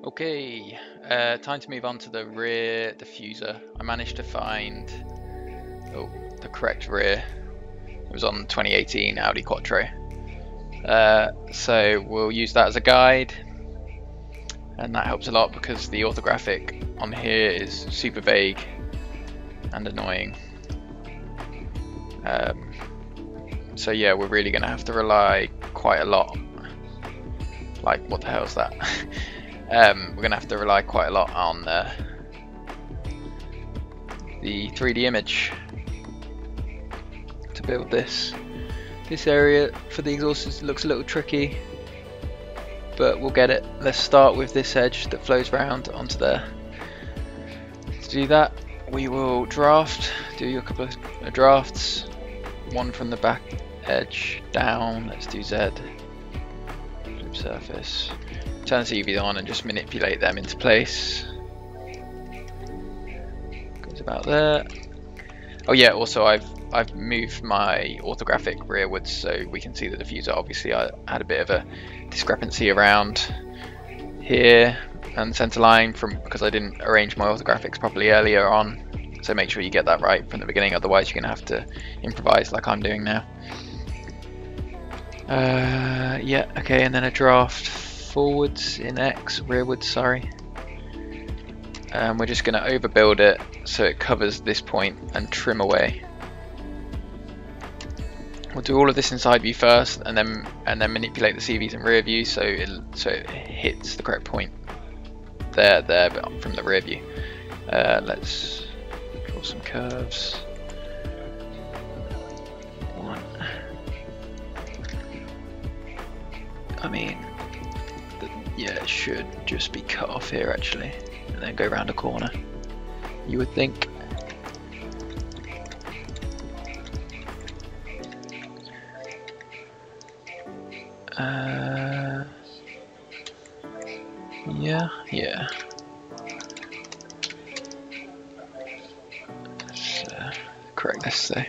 Okay, time to move on to the rear diffuser. I managed to find the correct rear. It was on 2018 Audi Quattro. So we'll use that as a guide, and that helps a lot because the orthographic on here is super vague and annoying. So yeah, we're really going to have to rely quite a lot. Like, what the hell is that? We're going to have to rely quite a lot on the 3D image to build this. This area for the exhaust looks a little tricky, but we'll get it. Let's start with this edge that flows round onto there. To do that, we will do a couple of drafts. One from the back edge down. Let's do Z. Flip surface. Turn the CVs on and just manipulate them into place. Goes about there. Oh yeah, also I've moved my orthographic rearwards so we can see the diffuser. Obviously I had a bit of a discrepancy around here and center line because I didn't arrange my orthographics properly earlier on. So make sure you get that right from the beginning, otherwise you're going to have to improvise like I'm doing now. Yeah, okay, and then a draft forwards in X, rearwards, sorry. And we're just going to overbuild it so it covers this point and trim away. We'll do all of this in side view first, and then manipulate the CVs in rear view so it hits the correct point there, but from the rear view. Let's draw some curves. One. I mean, yeah, it should just be cut off here actually, and then go around a corner. You would think. Yeah. Let's correct this though.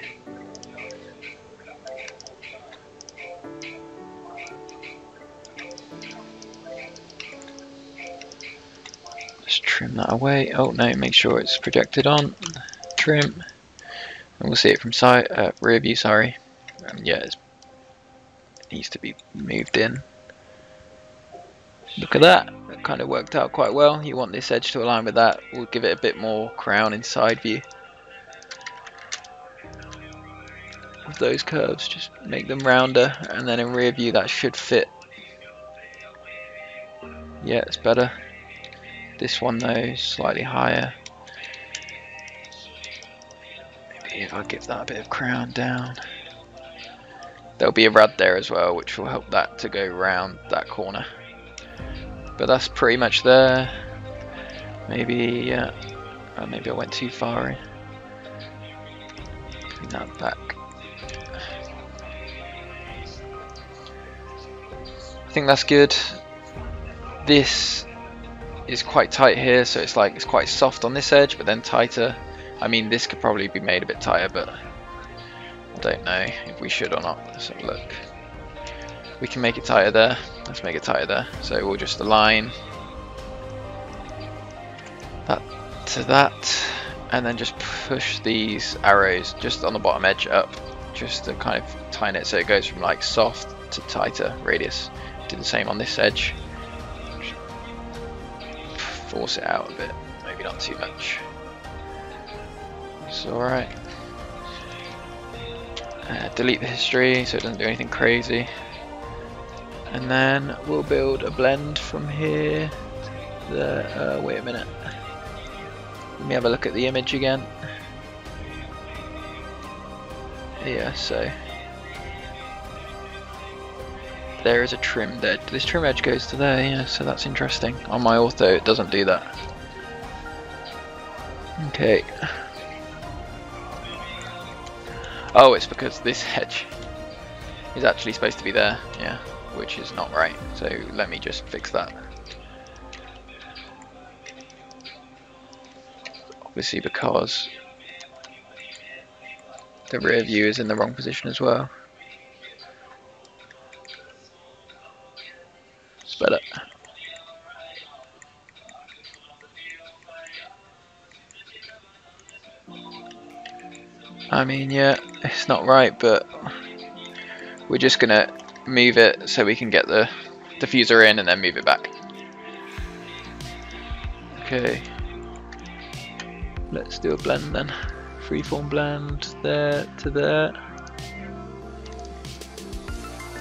Just trim that away. Oh no, make sure it's projected on. Trim. And we'll see it from side, rear view, sorry. Yeah, it needs to be moved in. Look at that. That kind of worked out quite well. You want this edge to align with that. We'll give it a bit more crown in side view. With those curves, just make them rounder, and then in rear view that should fit. Yeah, it's better. This one though is slightly higher. Maybe if I give that a bit of crown down. There'll be a rad there as well, which will help that to go round that corner. But that's pretty much there. Maybe, maybe I went too far in. Bring that back. I think that's good. This is quite tight here, so it's quite soft on this edge, but then tighter. I mean, this could probably be made a bit tighter, but I don't know if we should or not. Let's have a look. We can make it tighter there. Let's make it tighter there. So we'll just align that to that, and then just push these arrows just on the bottom edge up, just to kind of tighten it so it goes from like soft to tighter radius. Do the same on this edge. Force it out a bit, maybe not too much. It's alright. Delete the history so it doesn't do anything crazy. And then we'll build a blend from here to there. Wait a minute. Let me have a look at the image again. Yeah, so there is a trimmed edge. This trim edge goes to there, yeah, so that's interesting. On my ortho it doesn't do that. Okay. Oh, it's because this edge is actually supposed to be there, yeah, which is not right. So let me just fix that. Obviously because the rear view is in the wrong position as well. It's better. I mean, yeah, it's not right, but we're just gonna move it so we can get the diffuser in and then move it back. Okay, let's do a blend then. Freeform blend there to there.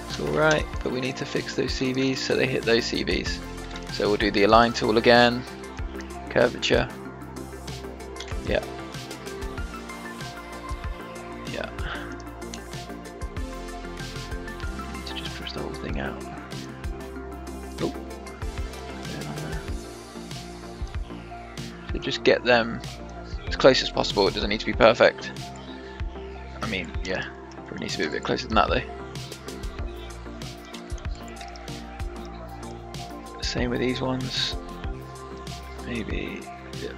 It's alright, but we need to fix those CVs so they hit those CVs. So we'll do the align tool again, curvature. Yeah. Yeah. Need to just push the whole thing out. Oh. So just get them as close as possible. It doesn't need to be perfect. I mean, yeah, probably needs to be a bit closer than that though. Same with these ones. Maybe, yeah.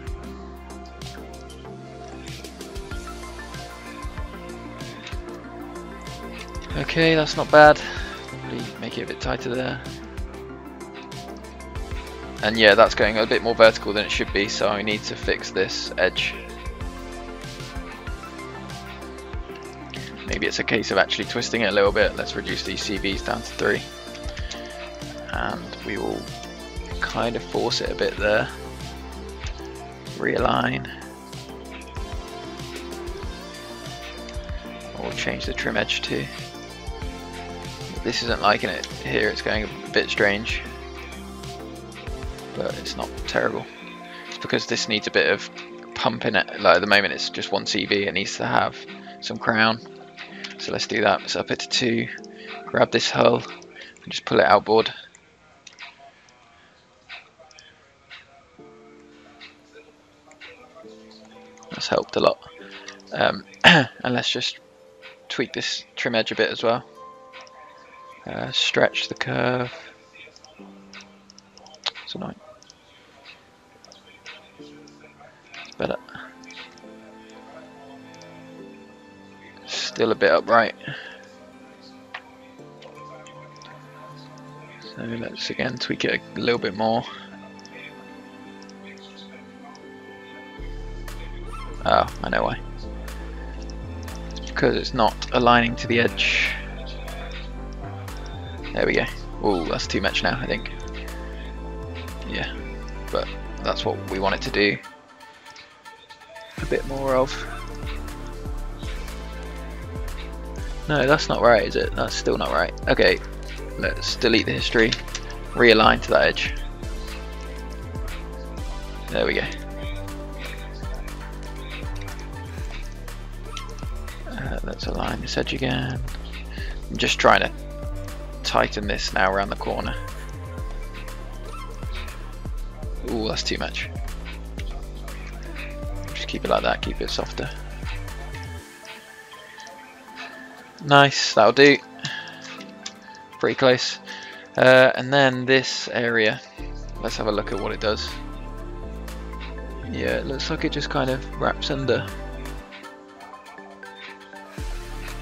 Okay, that's not bad. Probably make it a bit tighter there. And yeah, that's going a bit more vertical than it should be, so I need to fix this edge. Maybe it's a case of actually twisting it a little bit. Let's reduce these CVs down to 3. And we will kind of force it a bit there. Realign. We'll change the trim edge too. This isn't liking it here, it's going a bit strange. But it's not terrible. It's because this needs a bit of pump in it. Like at the moment it's just one CV, it needs to have some crown. So let's do that. Let's up it to 2. Grab this hull and just pull it outboard. That's helped a lot. And let's just tweak this trim edge a bit as well. Stretch the curve. It's annoying. It's better. Still a bit upright. So let's again tweak it a little bit more. Oh, I know why. It's because it's not aligning to the edge. There we go. Oh, that's too much now, I think. Yeah, but that's what we want it to do. A bit more of. No, that's not right, is it? That's still not right. Okay, let's delete the history. Realign to that edge. There we go. Let's align this edge again. I'm just trying to tighten this now around the corner. Ooh, that's too much. Just keep it like that, keep it softer. Nice, that'll do. Pretty close. And then this area, let's have a look at what it does. Yeah, it looks like it just kind of wraps under.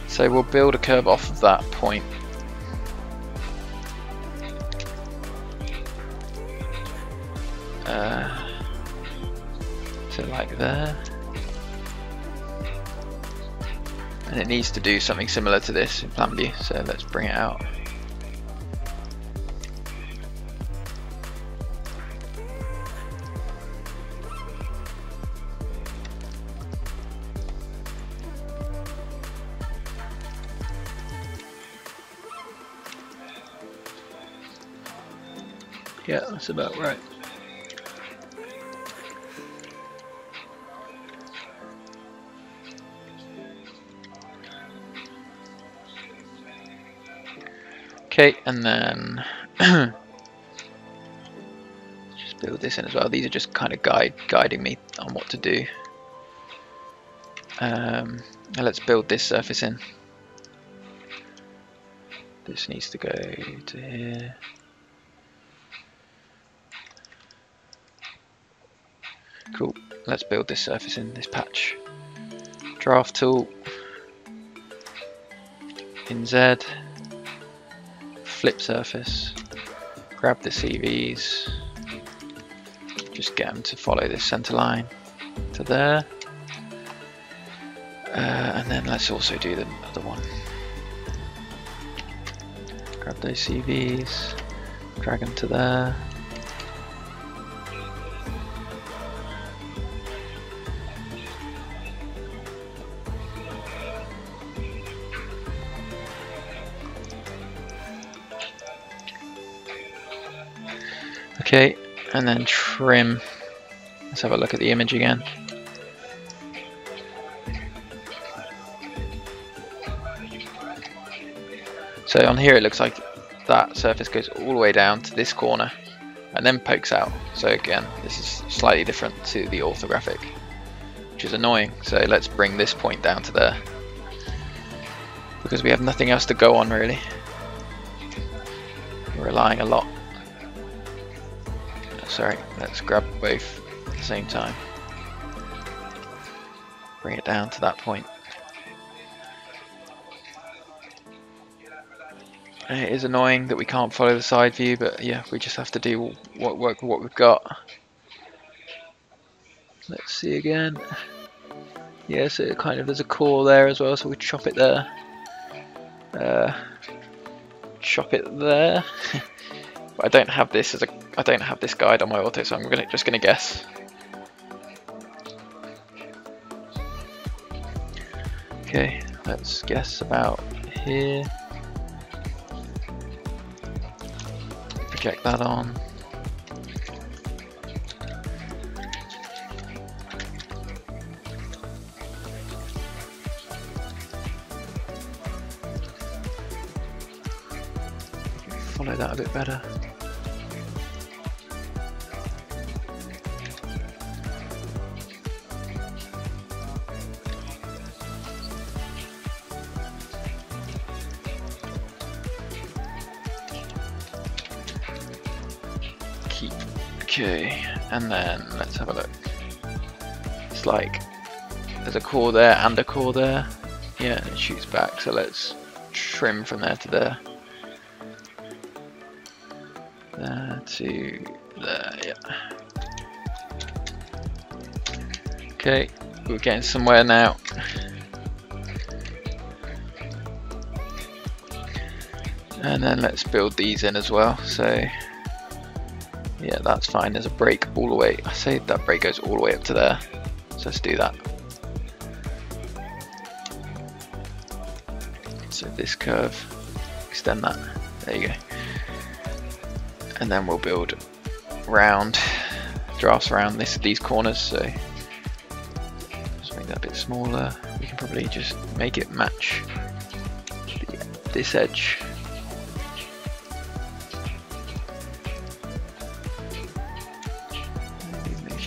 So we'll build a curve off of that point. So like there. And it needs to do something similar to this in plan view, so let's bring it out. Yeah, that's about right. Okay, and then just build this in as well. These are just kind of guiding me on what to do. And let's build this surface in. This needs to go to here. Cool. Let's build this surface in, this patch. Draft tool. In Z. Flip surface. Grab the CVs. Just get them to follow this center line to there. And then let's also do the other one. Grab those CVs, drag them to there. Okay, and then trim. Let's have a look at the image again. So on here it looks like that surface goes all the way down to this corner and then pokes out. So again, this is slightly different to the orthographic, which is annoying. So let's bring this point down to there, because we have nothing else to go on really. We're relying a lot. Sorry, let's grab both at the same time. Bring it down to that point. And it is annoying that we can't follow the side view, but yeah, we just have to do what we've got. Let's see again. Yeah, so it kind of there's a core there as well, so we chop it there. Chop it there. But I don't have this I don't have this guide on my auto, so I'm just gonna guess. Okay, let's guess about here. Project that on. Follow that a bit better. Okay, and then let's have a look. It's like there's a core there and a core there. Yeah, and it shoots back, so let's trim from there to there. There to there, yeah. Okay, we're getting somewhere now. And then let's build these in as well. So yeah, that's fine. There's a break all the way. I say that break goes all the way up to there. So let's do that. So this curve, extend that. There you go. And then we'll build round drafts around these corners. So just make that a bit smaller. We can probably just make it match this edge.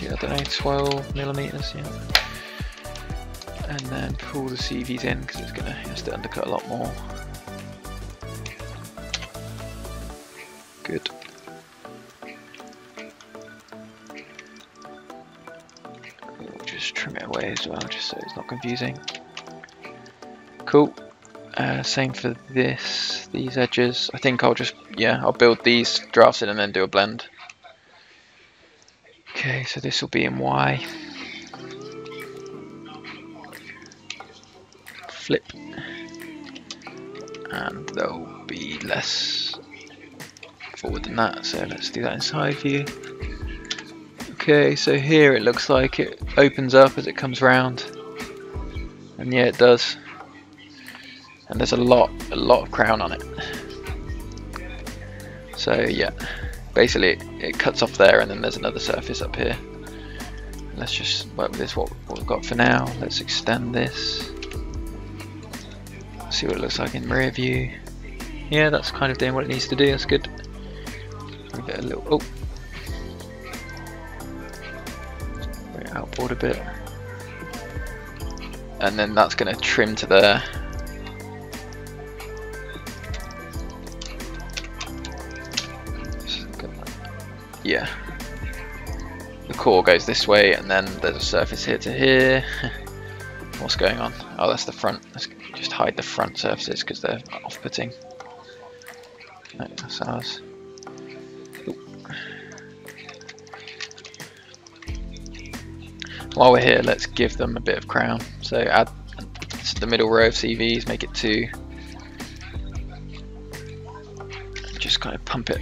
I don't know, 12 millimeters, yeah. And then pull the CVs in because it has to undercut a lot more. Good. We'll just trim it away as well, just so it's not confusing. Cool. Same for these edges. I think I'll build these drafts in and then do a blend. Okay, so this will be in Y. Flip. And they'll be less forward than that, so let's do that in side view. Okay, so here it looks like it opens up as it comes round. And yeah, it does. And there's a lot of crown on it. So yeah. Basically it cuts off there and then there's another surface up here. Let's just work with this, what we've got for now. Let's extend this. See what it looks like in rear view. Yeah, that's kind of doing what it needs to do, that's good. Move it a little, bring it outboard a bit. And then that's going to trim to there. Yeah, the core goes this way and then there's a surface here to here. What's going on? Oh, that's the front. Let's just hide the front surfaces because they're off-putting. No, that's ours. Ooh. While we're here, let's give them a bit of crown. So add the middle row of CVs, make it 2. Just kind of pump it.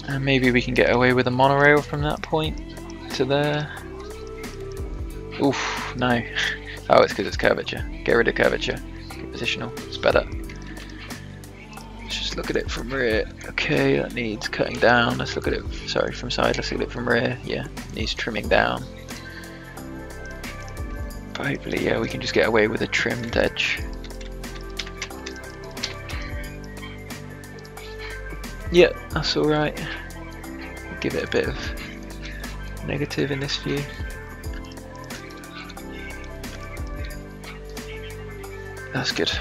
And maybe we can get away with a monorail from that point to there. Oof, no. Oh, it's because it's curvature. Get rid of curvature. Get positional, it's better. Let's just look at it from rear. Okay, that needs cutting down. Let's look at it, sorry, from side. Let's look at it from rear. Yeah, needs trimming down. But hopefully, yeah, we can just get away with a trimmed edge. Yeah, that's alright. Give it a bit of negative in this view. That's good.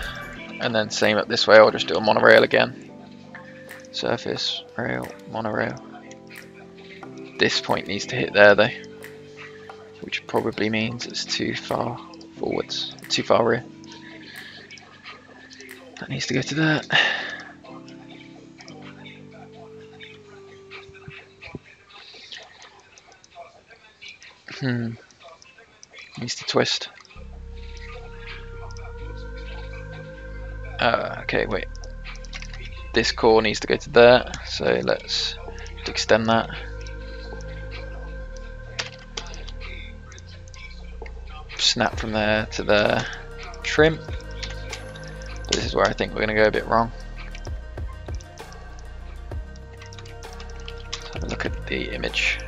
And then same up this way, I'll just do a monorail again. Surface, rail, monorail. This point needs to hit there though, which probably means it's too far forwards, too far rear. That needs to go to that. Needs to twist. Okay, wait. This core needs to go to there, so let's extend that. Snap from there to there. Trim. This is where I think we're going to go a bit wrong. Let's have a look at the image.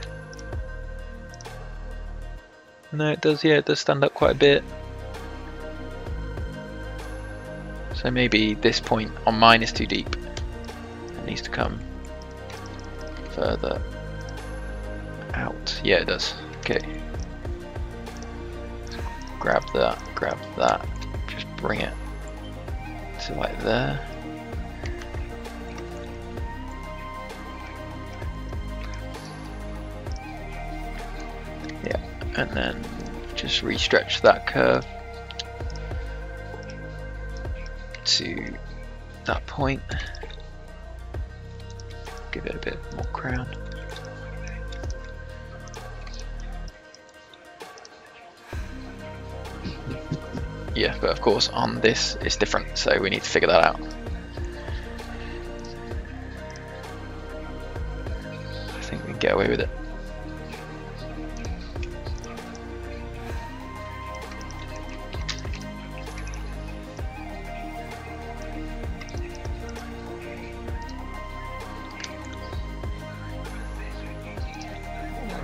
No, it does, yeah, it does stand up quite a bit. So maybe this point on mine is too deep. It needs to come further out. Yeah, it does. Okay. Grab that, just bring it to like there. Yeah, and then just re-stretch that curve to that point. Give it a bit more crown. Yeah, but of course on this it's different, so we need to figure that out. I think we can get away with it.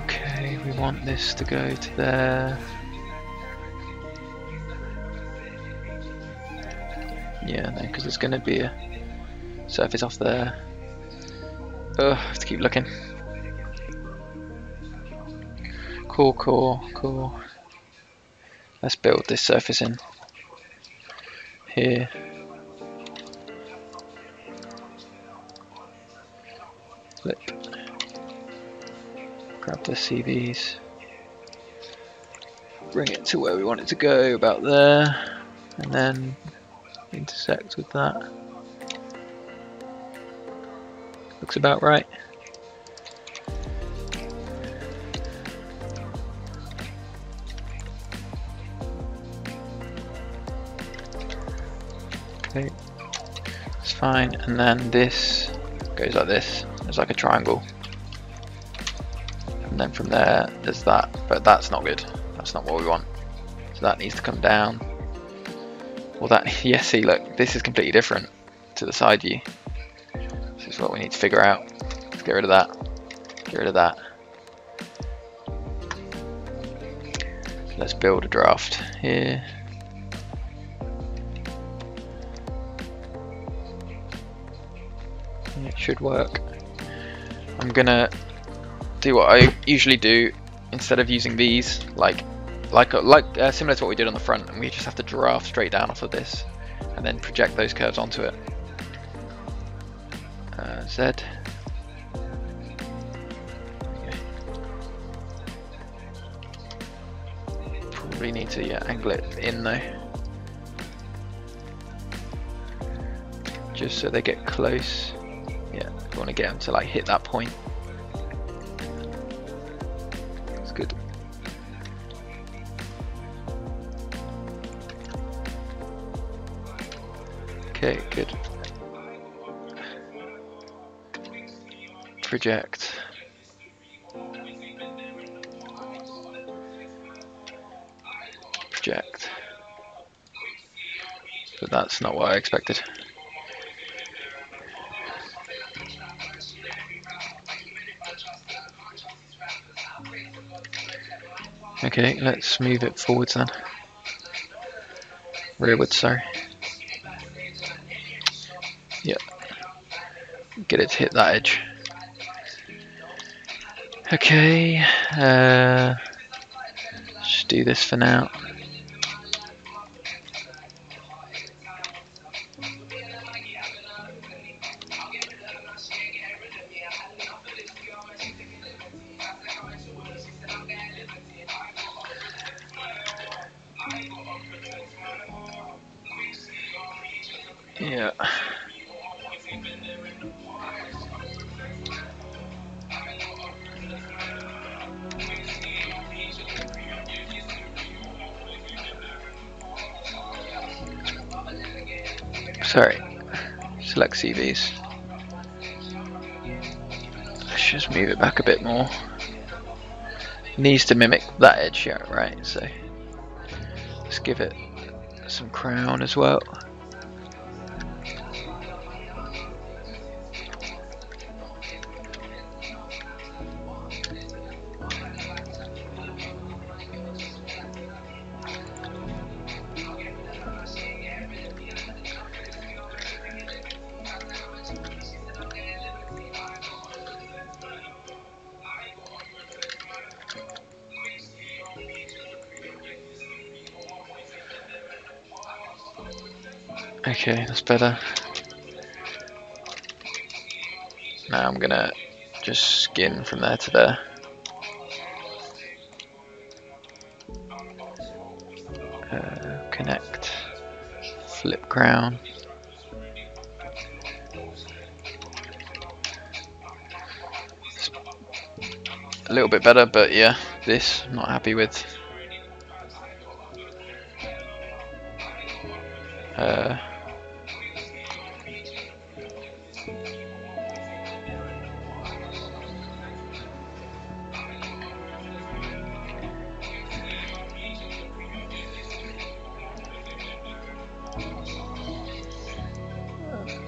Okay, we want this to go to there. Yeah, no, because there's going to be a surface off there. Ugh, I have to keep looking. Cool. Let's build this surface in here. Flip. Grab the CVs. Bring it to where we want it to go, about there. And then intersect with that. Looks about right. Okay, it's fine. And then this goes like this. It's like a triangle. And then from there, there's that. But that's not good. That's not what we want. So that needs to come down. Well, that, yeah, see, look, this is completely different to the side view. This is what we need to figure out. Let's get rid of that. Get rid of that. Let's build a draft here. It should work. I'm gonna do what I usually do instead of using these, similar to what we did on the front, and we just have to draft straight down off of this and then project those curves onto it. Z. Okay. Probably need to angle it in though, just so they get close. Yeah, we want to get them to like hit that point. That's good. Okay, good. Project. Project. But that's not what I expected. Okay, let's move it forwards then. Rearwards, sorry. Yeah. Get it to hit that edge. Okay, just do this for now. Yeah. Sorry. Select CVs. Let's just move it back a bit more. Needs to mimic that edge here, right? So let's give it some crown as well. Okay, that's better. Now I'm gonna just skin from there to there. Connect. Flip crown. A little bit better, but yeah, this I'm not happy with.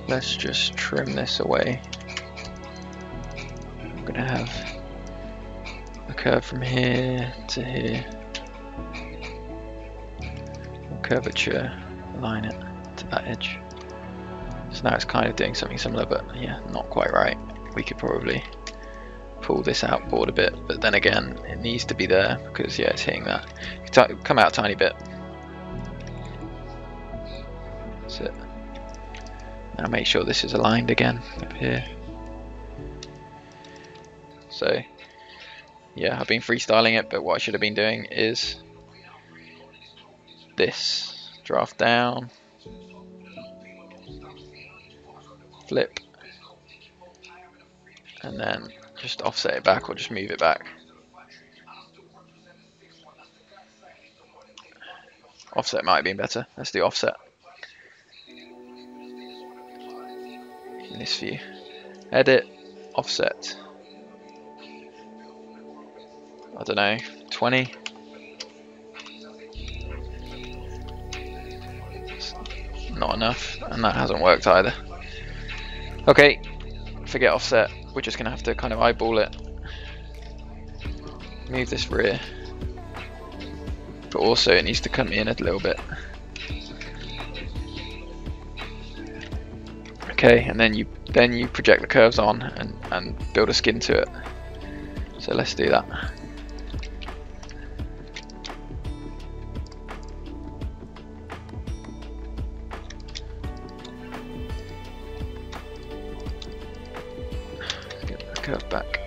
Let's just trim this away. I'm gonna have a curve from here to here. Curvature, align it to that edge. So now it's kind of doing something similar, but yeah, not quite right. We could probably pull this outboard a bit, but then again, it needs to be there because yeah, it's hitting that. Come out a tiny bit. That's it. Now make sure this is aligned again up here. So yeah, I've been freestyling it, but what I should have been doing is this. Draft down, flip, and then just offset it back or just move it back. Offset might have been better. Let's do offset. In this view. Edit, offset. I don't know, 20. It's not enough, and that hasn't worked either. Okay, forget offset. We're just gonna have to kind of eyeball it. Move this rear. But also it needs to come in a little bit. Okay, and then you project the curves on and build a skin to it. So let's do that. Get the curve back.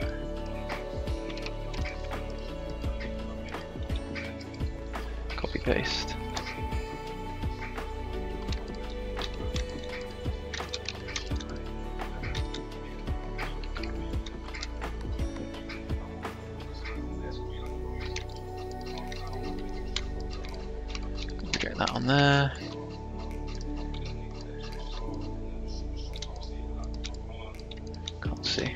Copy paste. Get that on there. see.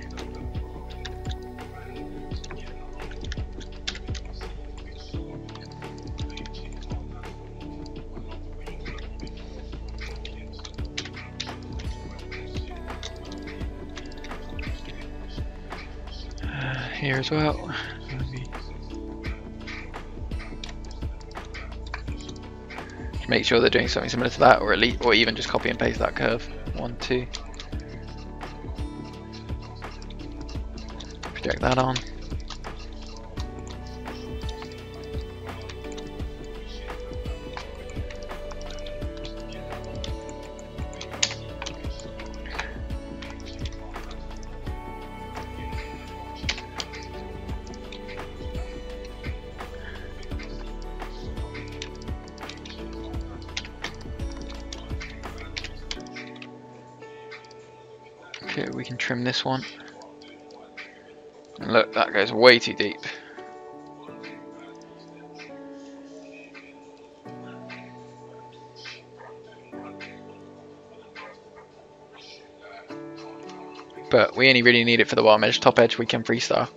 Here as well. Make sure they're doing something similar to that, or at least, or even just copy and paste that curve. 1, 2. Project that on. Okay, we can trim this one. And look, that goes way too deep. But we only really need it for the bottom edge. Top edge we can freestyle.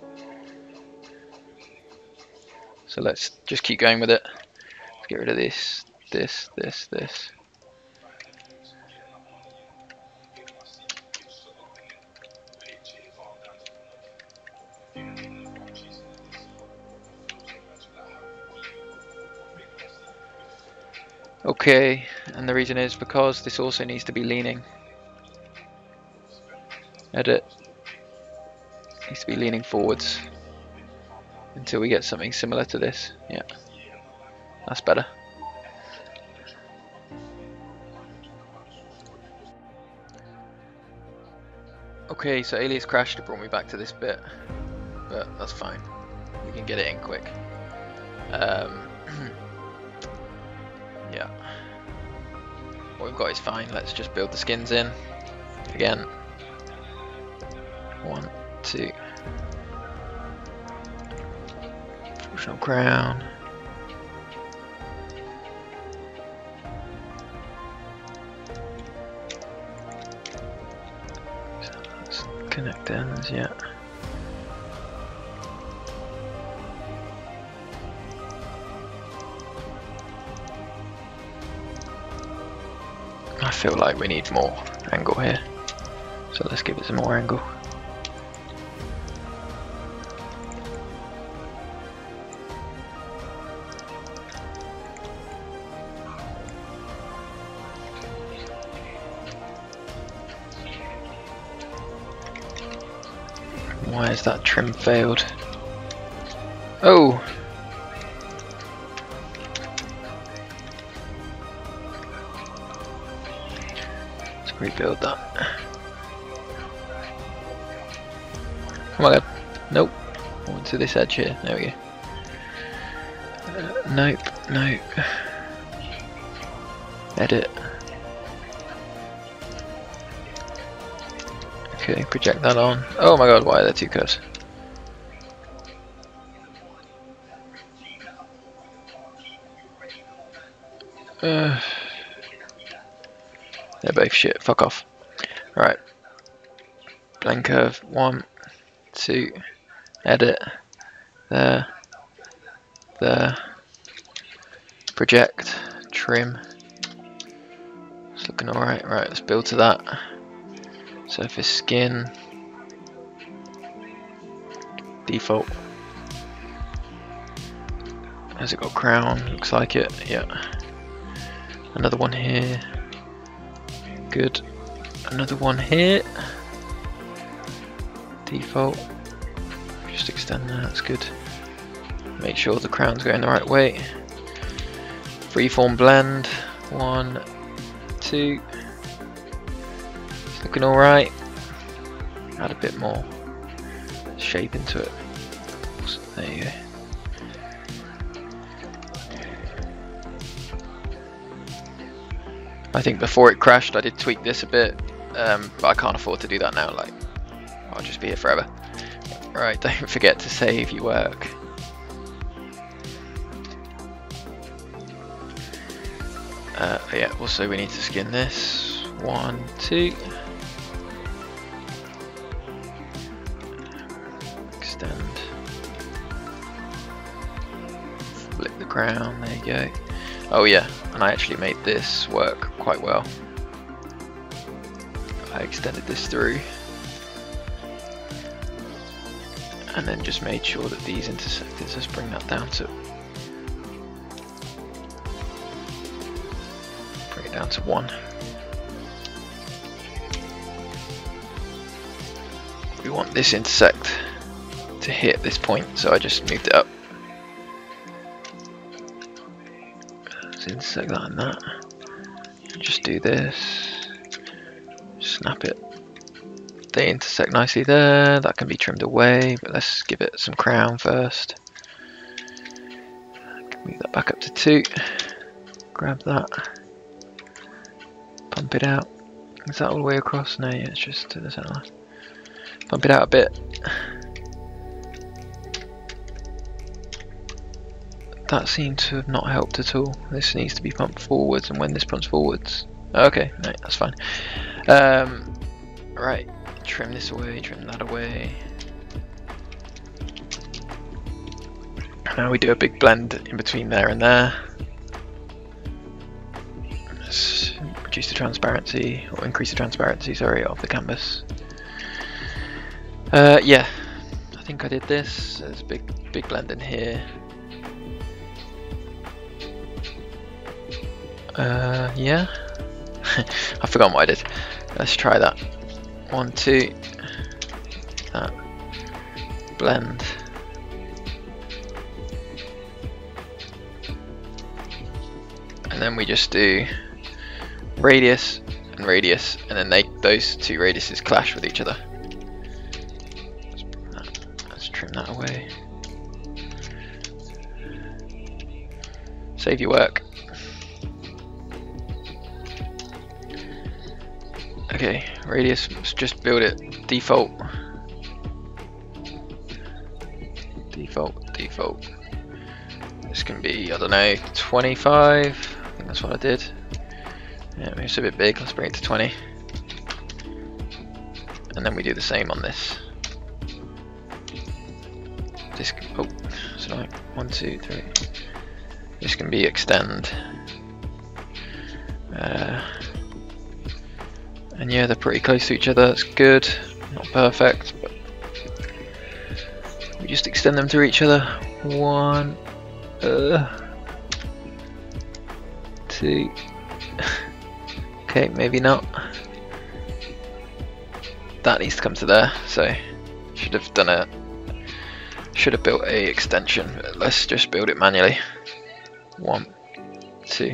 So let's just keep going with it. Let's get rid of this, this. Okay, and the reason is because this also needs to be leaning. Edit. Needs to be leaning forwards until we get something similar to this. Yeah, that's better. Okay, so ALIAS crashed, it brought me back to this bit, but that's fine. We can get it in quick. Yeah. What we've got is fine. Let's just build the skins in. Again. 1, 2. Proportional crown. So let's connect ends, yeah. I feel like we need more angle here, so let's give it some more angle. Why has that trim failed? Oh! Rebuild that. Oh my god. Nope. I want to this edge here. There we go. Nope. Nope. Edit. Okay, project that on. Oh my god, why are there two curves? They're both shit, fuck off. Right. Blend curve, 1, 2, edit, there, project, trim. It's looking alright. Right, let's build to that. Surface skin, default. Has it got crown? Looks like it, yeah. Another one here. Good. Another one here. Default. Just extend that, that's good. Make sure the crown's going the right way. Freeform blend. 1, 2. It's looking alright. Add a bit more shape into it. So there you go. I think before it crashed I did tweak this a bit, but I can't afford to do that now, like, I'll just be here forever. Right, don't forget to save your work. Yeah, also we need to skin this. 1, 2. crown, there you go. Oh yeah, and I actually made this work quite well. I extended this through and then just made sure that these intersected. Let's bring that down to 1. We want this intersect to hit this point, so I just moved it up. Let's intersect that and that. Just do this. Snap it. They intersect nicely there. That can be trimmed away, but let's give it some crown first. Move that back up to 2. Grab that. Pump it out. Is that all the way across? No, yeah, it's just to the center line. Pump it out a bit. That seemed to have not helped at all. This needs to be pumped forwards, and when this pumps forwards... Okay, no, that's fine. Right, trim this away, trim that away. Now we do a big blend in between there and there. Let's reduce the transparency, or increase the transparency, sorry, of the canvas. Yeah, I think I did this. There's a big blend in here. Yeah. I've forgotten what I did. Let's try that. 1, 2. That. Blend. And then we just do radius and radius, and then those two radiuses clash with each other. Let's trim that away. Save your work. Okay, radius, let's just build it default. Default. This can be, I don't know, 25. I think that's what I did. Yeah, maybe it's a bit big. Let's bring it to 20. And then we do the same on this. This, oh, so like 1, 2, 3. This can be extend. And yeah, they're pretty close to each other. That's good. Not perfect, but we just extend them to each other. 1, 2. Okay, maybe not. That needs to come to there. So should have built a extension. But let's just build it manually. 1, 2.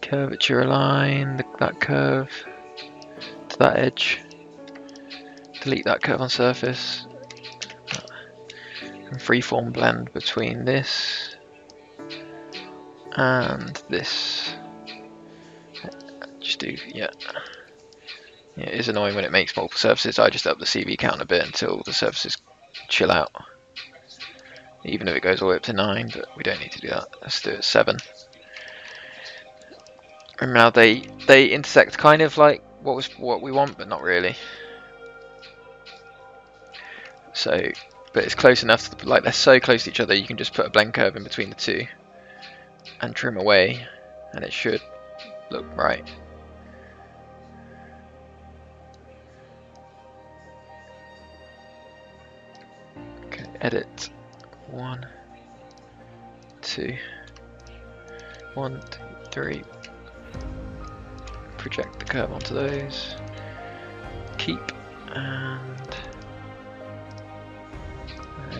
Curvature align that curve to that edge. Delete that curve on surface. And freeform blend between this and this. Just do, yeah. Yeah, it is annoying when it makes multiple surfaces. I just up the CV count a bit until the surfaces chill out. Even if it goes all the way up to 9, but we don't need to do that. Let's do it 7. And now they intersect kind of like what we want, but not really. So, but it's close enough to like they're so close to each other. You can just put a blend curve in between the two and trim away, and it should look right. Okay, edit 1, 2, 1, 2, 3. Project the curve onto those. Keep and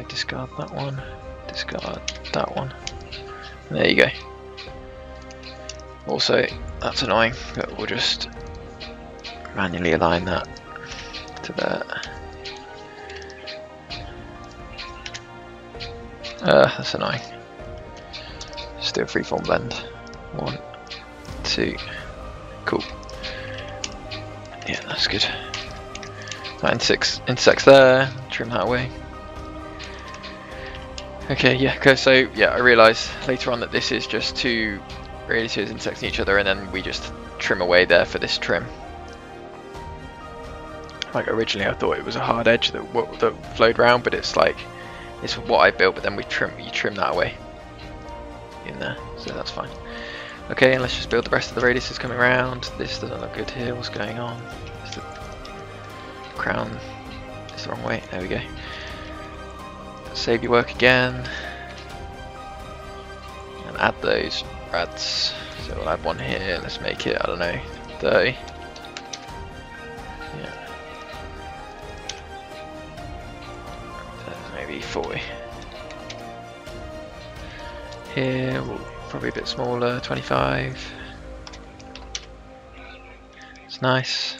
discard that one. Discard that one. And there you go. Also, that's annoying, but we'll just manually align that to there. That's annoying. Just do a freeform blend. 1, 2. Cool. Yeah, that's good. That intersects there. Trim that away. Okay, yeah. So yeah, I realised later on that this is just two radiuses intersecting each other, and then we just trim away there for this trim. Like originally, I thought it was a hard edge that flowed round, but it's like it's what I built. But then you trim that away. in there, so that's fine. Okay, and let's just build the rest of the radiuses coming around. This doesn't look good here. What's going on? Is the crown is the wrong way? There we go. Save your work again, and add those rads. So we'll add one here. Let's make it, I don't know, 30. Yeah. Maybe 40. Here, we'll probably a bit smaller, 25. It's nice.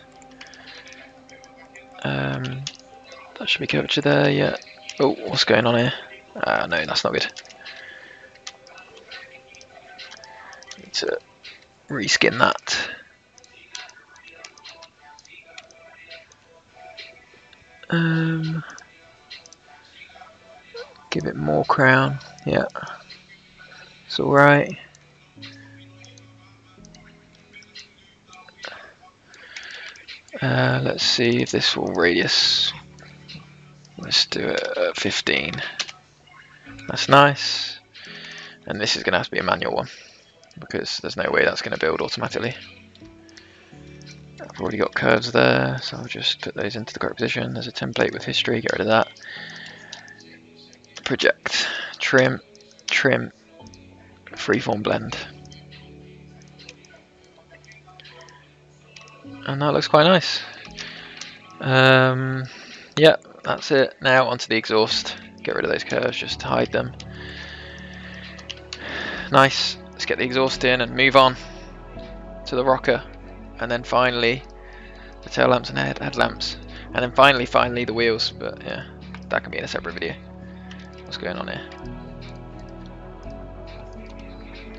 That should be curvature there, yeah. Oh, what's going on here? No, that's not good. Need to reskin that. Give it more crown, yeah. It's alright. Let's see if this will radius. Let's do it at 15. That's nice. And this is going to have to be a manual one, because there's no way that's going to build automatically. I've already got curves there, so I'll just put those into the correct position. There's a template with history, get rid of that. Project, trim, trim, freeform blend. And that looks quite nice. Yeah, that's it. Now onto the exhaust. Get rid of those curves, just hide them. Nice. Let's get the exhaust in and move on to the rocker. And then finally the tail lamps and headlamps. And then finally the wheels. But yeah, that can be in a separate video. What's going on here?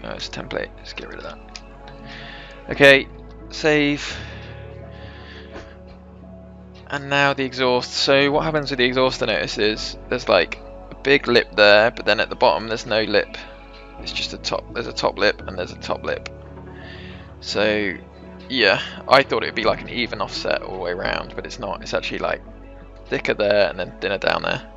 Oh, it's a template. Let's get rid of that. Okay, save. And now the exhaust. So what happens with the exhaust, I notice, is there's like a big lip there, but then at the bottom there's no lip. It's just a top. There's a top lip and there's a top lip. So yeah, I thought it would be like an even offset all the way around, but it's not. It's actually like thicker there and then thinner down there.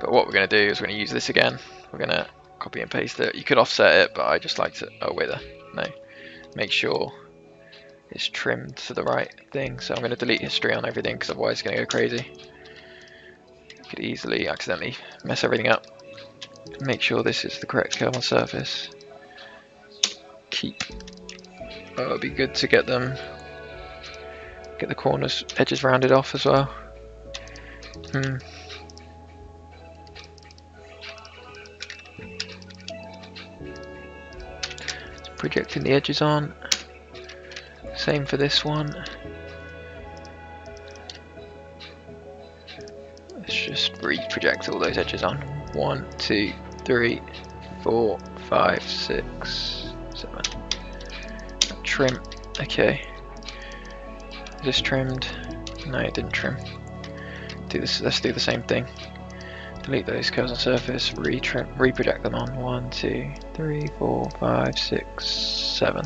But what we're going to do is we're going to use this again. We're going to copy and paste it. You could offset it, but I just like to. Oh wait, no. Make sure it's trimmed to the right thing. So I'm going to delete history on everything, because otherwise it's going to go crazy. You could easily accidentally mess everything up. Make sure this is the correct curve on surface. Keep. Oh, it'd be good to get the corners, edges rounded off as well. Projecting the edges on. Same for this one. Let's just re-project all those edges on. 1, 2, 3, 4, 5, 6, 7. Trim. Okay. Is this trimmed? No, it didn't trim. Do this. Let's do the same thing. Delete those curves on surface. Re-project them on. 1, 2, 3, 4, 5, 6, 7.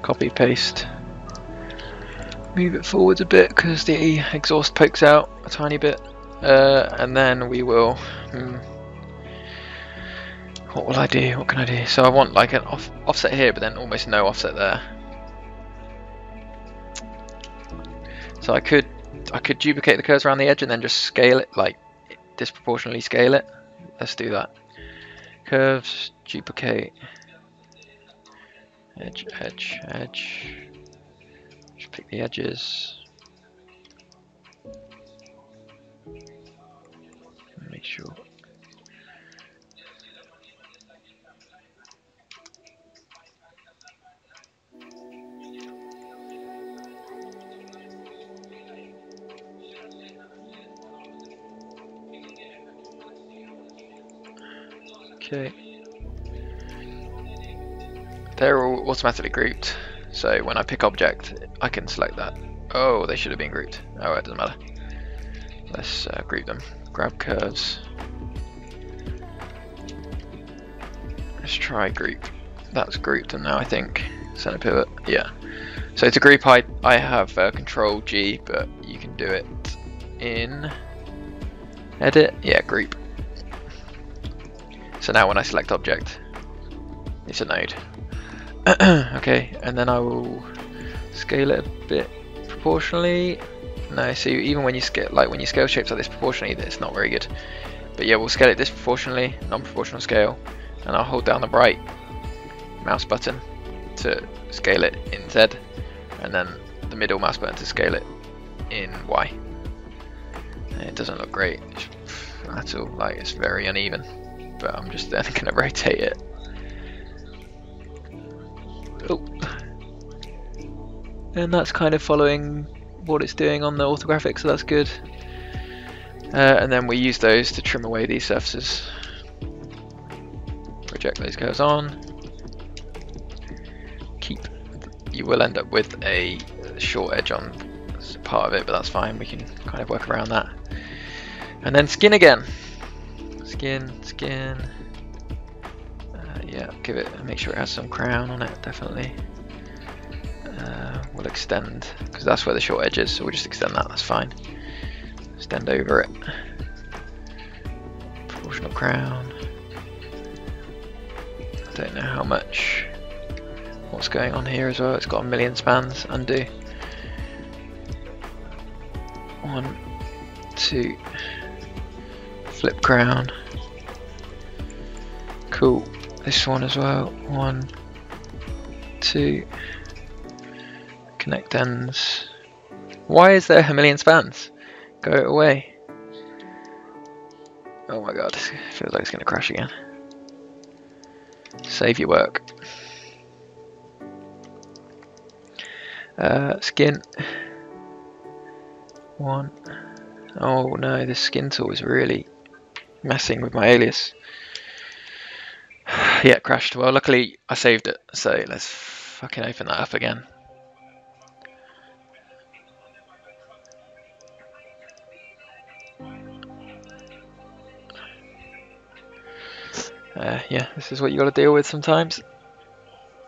Copy, paste. Move it forwards a bit because the exhaust pokes out a tiny bit, and then we will. What will I do? What can I do? So I want like an offset here, but then almost no offset there. So I could duplicate the curves around the edge and then just scale it, like disproportionately scale it. Let's do that. Curves, duplicate, edge, edge, edge. Just pick the edges. Make sure. Okay. They're all automatically grouped, so when I pick object I can select that. Oh, they should have been grouped. Oh, it doesn't matter. Let's group them. Grab curves. Let's try group. That's grouped them now, I think. Center pivot, yeah. So to group I have Control G, but you can do it in Edit, yeah, group. So now when I select object, it's a node. Okay, and then I will scale it a bit proportionally. No, so even when you scale, like when you scale shapes like this proportionally, it's not very good. But yeah, we'll scale it disproportionately, non-proportional scale, and I'll hold down the right mouse button to scale it in Z, and then the middle mouse button to scale it in Y. And it doesn't look great at all, like it's very uneven, but I'm just then going to rotate it. Oh. And that's kind of following what it's doing on the orthographic, so that's good. And then we use those to trim away these surfaces. Project those curves on. You will end up with a short edge on part of it, but that's fine, we can kind of work around that. And then skin again. Skin. Yeah, give it, make sure it has some crown on it, definitely. We'll extend, because that's where the short edge is, so we'll just extend that, that's fine. Extend over it. Proportional crown. I don't know how much. What's going on here as well? It's got a million spans. Undo. 1, 2. Flip crown. Cool. This one as well. 1, 2. Connect ends. Why is there a million spans? Go away. Oh my god, it feels like it's going to crash again. Save your work. Skin. 1. Oh no, this skin tool is really messing with my alias. Yeah, it crashed. Well, luckily I saved it, so let's fucking open that up again. Yeah, this is what you got to deal with sometimes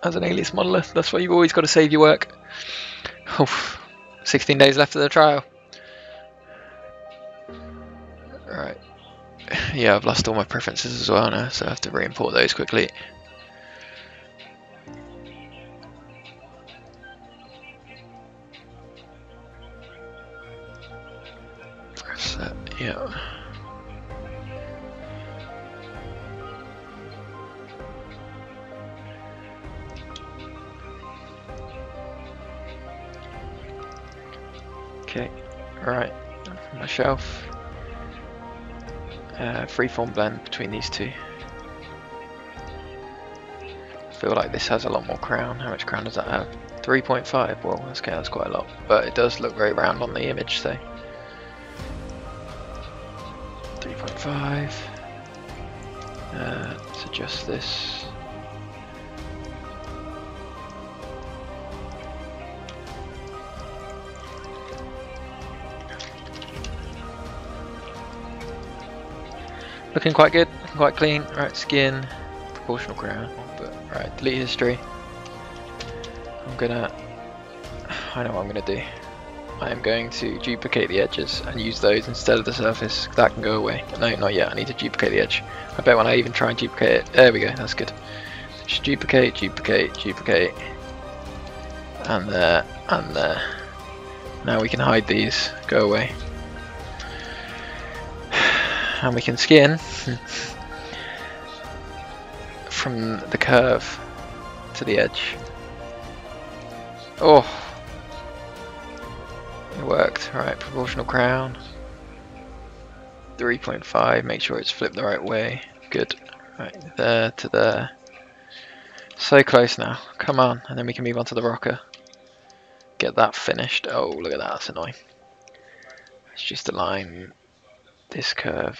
as an alias modeler. That's why you've always got to save your work. Oh, 16 days left of the trial. Right. Yeah, I've lost all my preferences as well now, so I have to re-import those quickly. Press that, yeah. Okay, right, from my shelf. Freeform blend between these two. I feel like this has a lot more crown. How much crown does that have? 3.5. Well, okay, that's quite a lot, but it does look very round on the image, so 3.5. Let's adjust this. Looking quite good, looking quite clean. Right, skin, proportional crown. But right, delete history. I know what I'm gonna do. I am going to duplicate the edges and use those instead of the surface. That can go away. No, not yet. I need to duplicate the edge. I bet when I even try and duplicate it, there we go. That's good. Just duplicate, and there, and there. Now we can hide these. Go away. And we can skin from the curve to the edge. Oh, it worked. Right, proportional crown. 3.5. Make sure it's flipped the right way. Good. Right, there to there. So close now. Come on, and then we can move on to the rocker. Get that finished. Oh, look at that. That's annoying. Let's just align this curve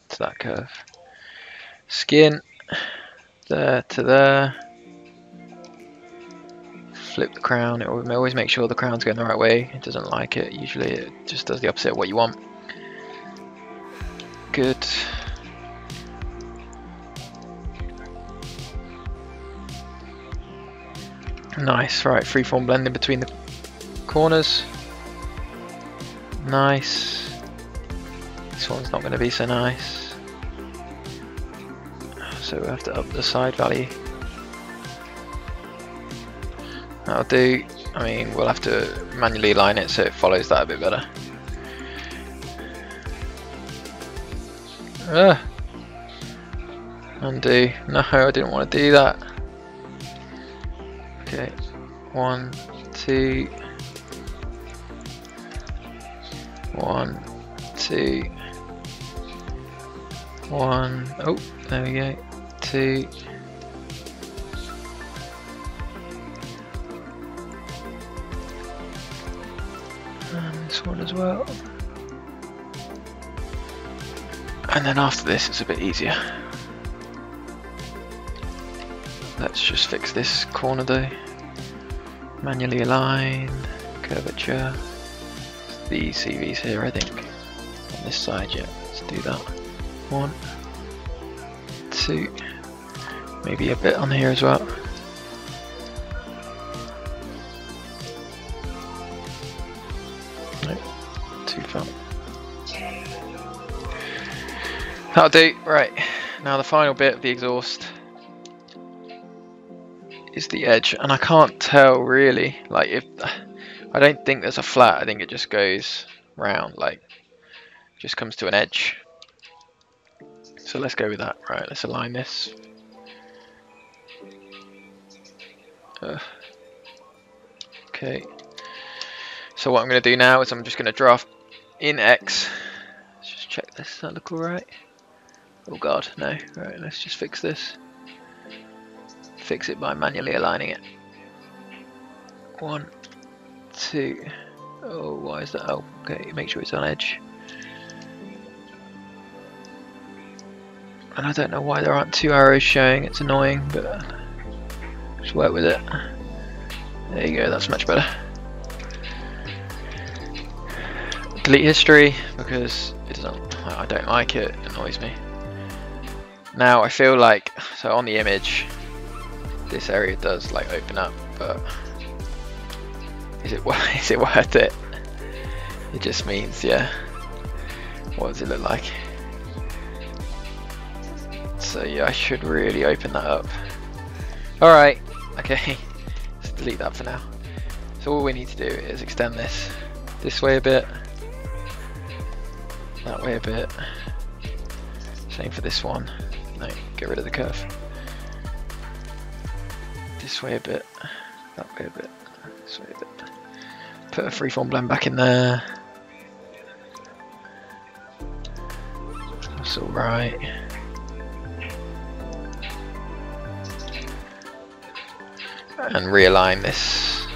to that curve. Skin there to there. Flip the crown. It will always make sure the crown's going the right way. It doesn't like it. Usually it just does the opposite of what you want. Good. Nice. Right, freeform blending between the corners. Nice. This one's not going to be so nice. So we'll have to up the side value. That'll do. I mean, we'll have to manually align it so it follows that a bit better. Undo. No, I didn't want to do that. Okay, 1, 2, 1, 2, 1. Oh, there we go. 2. And this one as well. And then after this, it's a bit easier. Let's just fix this corner though. Manually align, curvature. The CVs here, I think. On this side, yeah. Let's do that. 1, 2. Maybe a bit on here as well. Nope, too far. That'll do. Right. Now the final bit of the exhaust is the edge, and I can't tell really, like, if I don't think there's a flat, I think it just goes round, like just comes to an edge. So let's go with that. Right, let's align this. Okay, so what I'm going to do now is I'm just going to draft in X. Let's just check this. Does that look alright? Oh god, no. Right, let's just fix this. Fix it by manually aligning it. 1, 2. Oh, why is that? Oh, okay, make sure it's on edge. And I don't know why there aren't 2 arrows showing, it's annoying, but just work with it. There you go, that's much better. Delete history, because it doesn't, I don't like it, it annoys me. Now I feel like, so on the image, this area does like open up, but is it worth it? It just means, yeah, what does it look like? So yeah, I should really open that up. Alright, okay, let's delete that for now. So all we need to do is extend this way a bit, that way a bit, same for this one. No, get rid of the curve. This way a bit, that way a bit, this way a bit. Put a freeform blend back in there. That's alright. And realign this.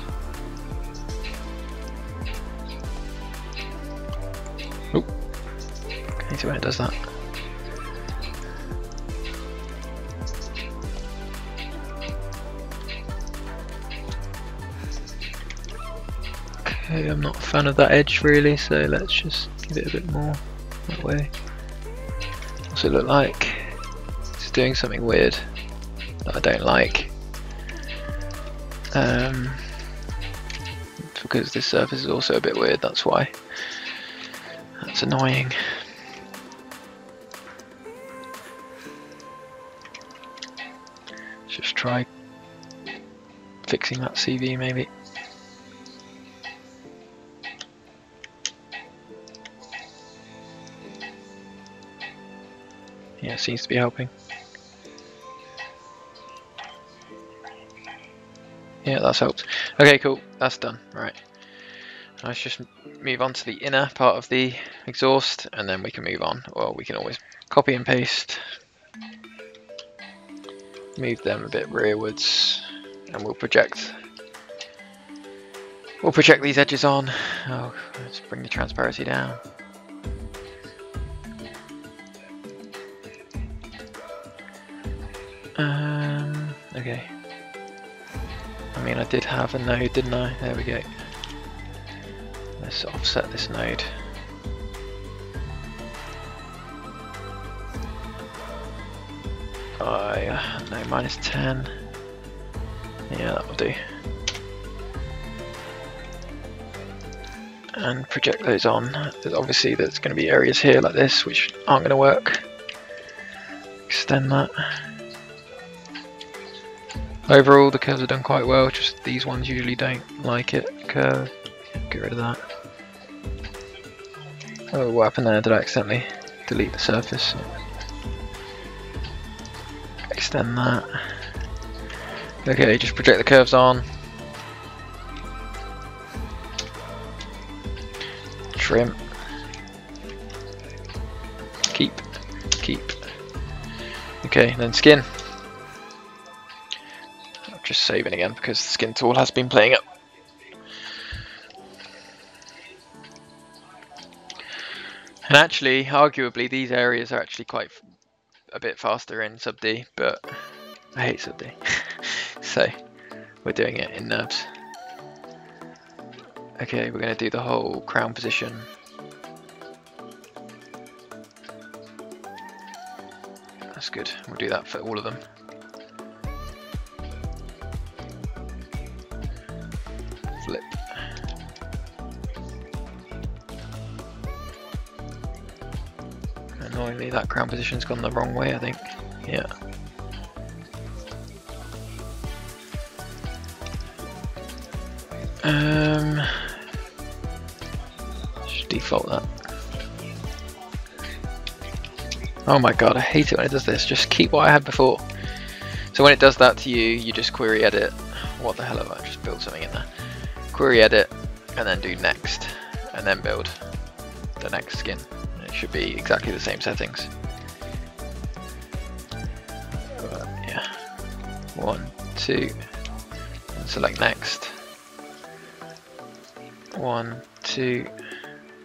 Oop. Okay, see when it does that. Okay, I'm not a fan of that edge really, so let's just give it a bit more that way. What's it look like? It's doing something weird that I don't like. Because this surface is also a bit weird, that's why. That's annoying. Let's just try fixing that CV maybe. Yeah, it seems to be helping. Yeah, that's helped. Okay, cool. That's done. Right. Let's just move on to the inner part of the exhaust, and then we can move on. Or we can always copy and paste. Move them a bit rearwards, and we'll project. We'll project these edges on. Oh, let's bring the transparency down. Okay. I mean, I did have a node, didn't I? There we go. Let's offset this node. No, -10. Yeah, that will do. and project those on. Obviously there's going to be areas here like this which aren't going to work. Extend that. Overall the curves are done quite well, just these ones usually don't like it. Curve, get rid of that. Oh, what happened there? Did I accidentally delete the surface? Extend that. Okay, just project the curves on. Trim. Keep. Okay, then skin. I'm just saving again because the skin tool has been playing up. And actually, arguably, these areas are actually quite a bit faster in sub D, but I hate sub D. So we're doing it in NURBS. Okay, we're going to do the whole crown position. That's good. We'll do that for all of them. Flip. Annoyingly, that crown position's gone the wrong way, I think. Yeah. Should default that. Oh my god, I hate it when it does this. Just keep what I had before. So when it does that to you, you just query edit. What the hell have I just built something in there? Query edit, and then do next, and then build the next skin. It should be exactly the same settings. Yeah. 1, 2, and select next. 1, 2.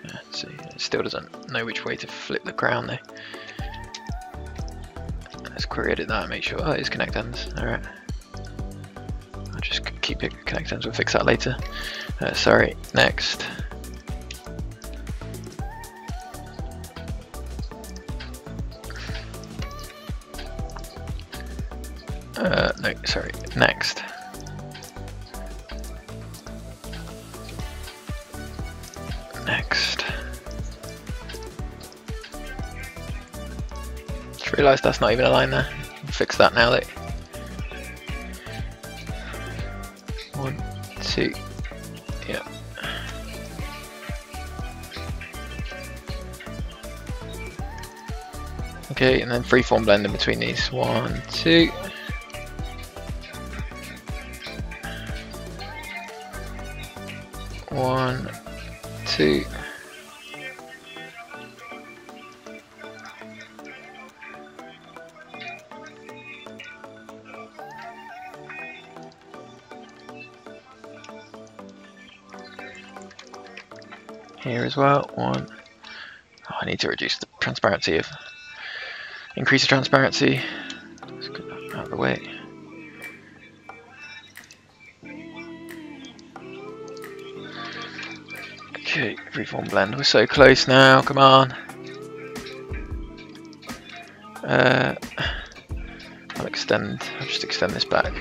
Yeah, see, it still doesn't know which way to flip the crown though. Let's query edit that and make sure. Oh, it's connect ends. Alright. I'll just keep it connect ends, we'll fix that later. Sorry, next. No, sorry, next. Next. Just realised that's not even a line there. I'll fix that now though. 1, 2, yeah. Okay, and then freeform blend in between these. 1, 2. One, 2. Here as well. 1. Oh, I need to reduce the transparency of. Increase the transparency. Let's get that out of the way. Okay, freeform blend. We're so close now. Come on. I'll just extend this back.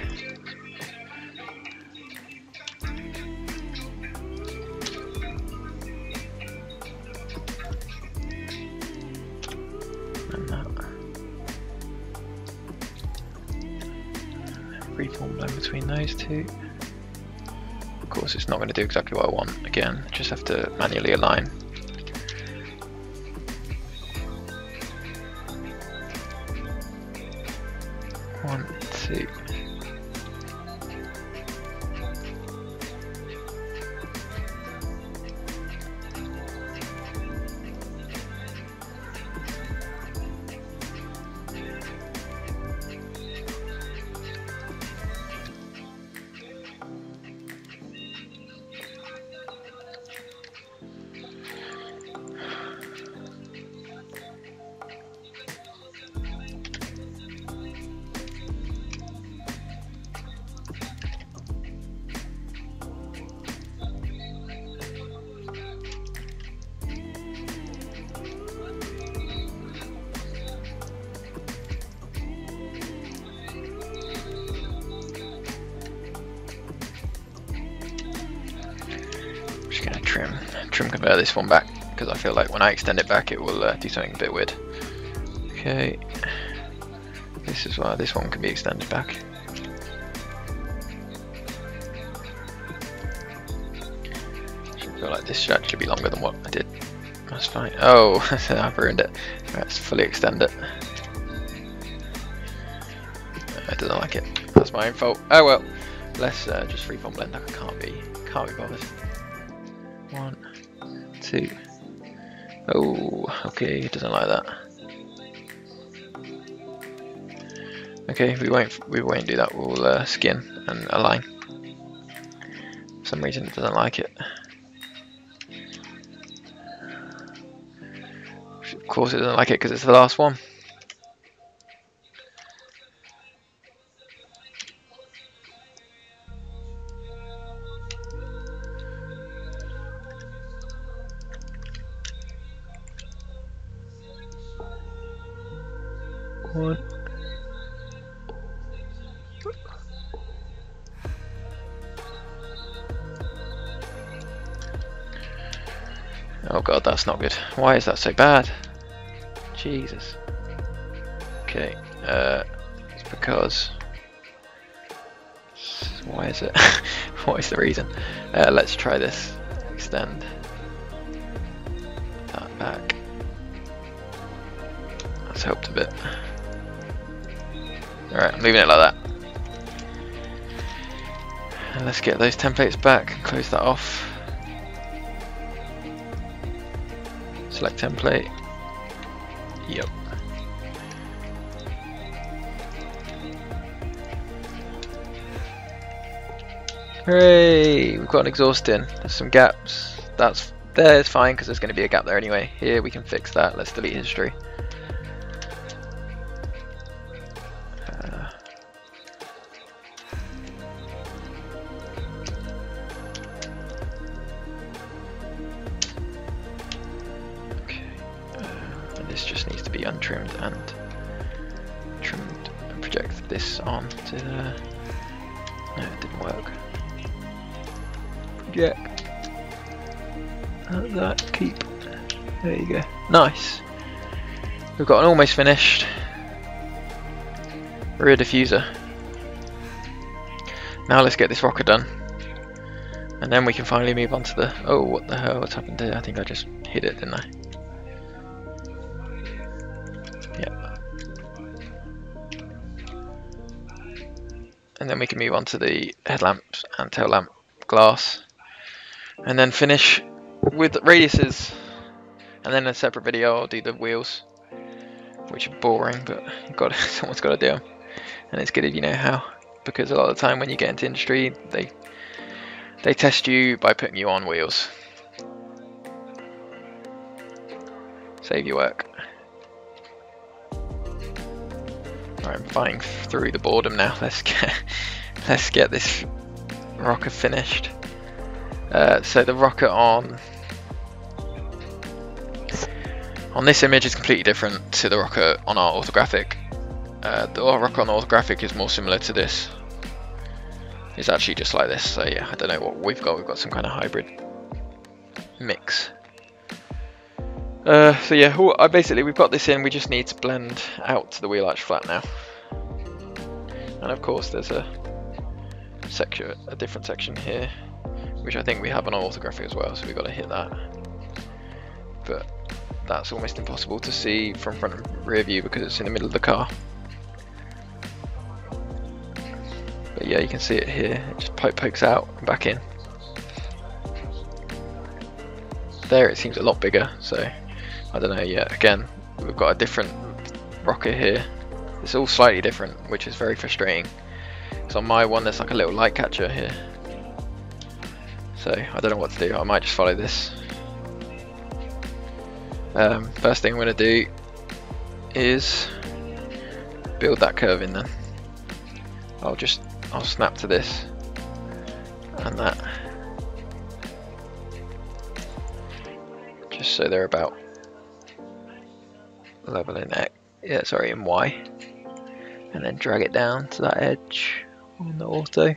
And that. Freeform blend between those two. Of course, it's not going to do exactly what I want. Again, just have to manually align. One, 2. trim convert this one back because I feel like when I extend it back it will do something a bit weird. Okay, this is why this one can be extended back. I feel like this should actually be longer than what I did. That's fine. Oh, I've ruined it. Let's fully extend it. I didn't like it. That's my own fault. Oh well. Let's just freeform blend. I can't be bothered. 1, 2. Oh, okay. It doesn't like that. Okay, we won't do that. We'll skin and align. For some reason, it doesn't like it. Of course, it doesn't like it because it's the last one. One. Oh god, that's not good. Why is that so bad? Jesus. Okay, it's because... Why is it? What is the reason? Let's try this. Extend that back. That's helped a bit. Alright, I'm leaving it like that. And let's get those templates back and close that off. Select template. Yep. Hooray! We've got an exhaust in. There's some gaps. There's fine because there's going to be a gap there anyway. Here we can fix that. Let's delete history. This just needs to be untrimmed and trimmed and project this on to the... No, it didn't work. Project. That, keep. There you go. Nice. We've got an almost finished rear diffuser. Now let's get this rocker done. And then we can finally move on to the... Oh, what the hell, what's happened here? I think I just hit it, didn't I? And then we can move on to the headlamps and tail lamp glass, and then finish with radiuses. And then in a separate video I'll do the wheels, which are boring, but someone's got to do them, and it's good if you know how, because a lot of the time when you get into industry they test you by putting you on wheels. Save your work. I'm fighting through the boredom now. Let's get this rocker finished. So the rocker on this image is completely different to the rocker on our orthographic. The rocker on the orthographic is more similar to this. It's actually just like this. So yeah, I don't know what we've got. We've got some kind of hybrid mix. So yeah, we've got this in, we just need to blend out to the wheel arch flat now. And of course there's a different section here, which I think we have on our orthographic as well, so we've got to hit that. But that's almost impossible to see from front and rear view because it's in the middle of the car. But yeah, you can see it here, it just pokes out and back in. There it seems a lot bigger, so I don't know yet. Again, we've got a different rocker here. It's all slightly different, which is very frustrating. So on my one there's like a little light catcher here. So I don't know what to do. I might just follow this. First thing I'm going to do is build that curve in then. I'll snap to this and that. Just so they're about level in X, in Y, and then drag it down to that edge on the auto.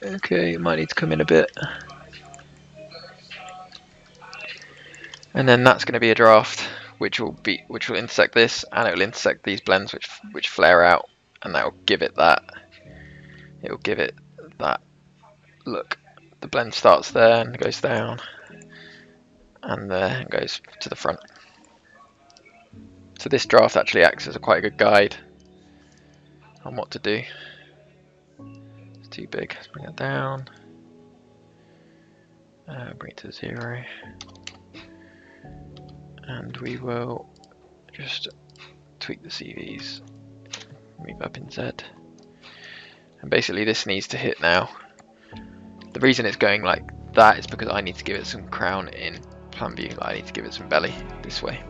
Okay, it might need to come in a bit. And then that's going to be a draft, which will intersect this, and it will intersect these blends, which flare out, and that will give it that. It will give it that look. The blend starts there and goes down, and there and goes to the front. So this draft actually acts as quite a good guide on what to do. It's too big. Let's bring it down. Bring it to 0. And we will just tweak the CVs, move up in Z. And basically this needs to hit now. The reason it's going like that is because I need to give it some crown in plan view. I need to give it some belly this way.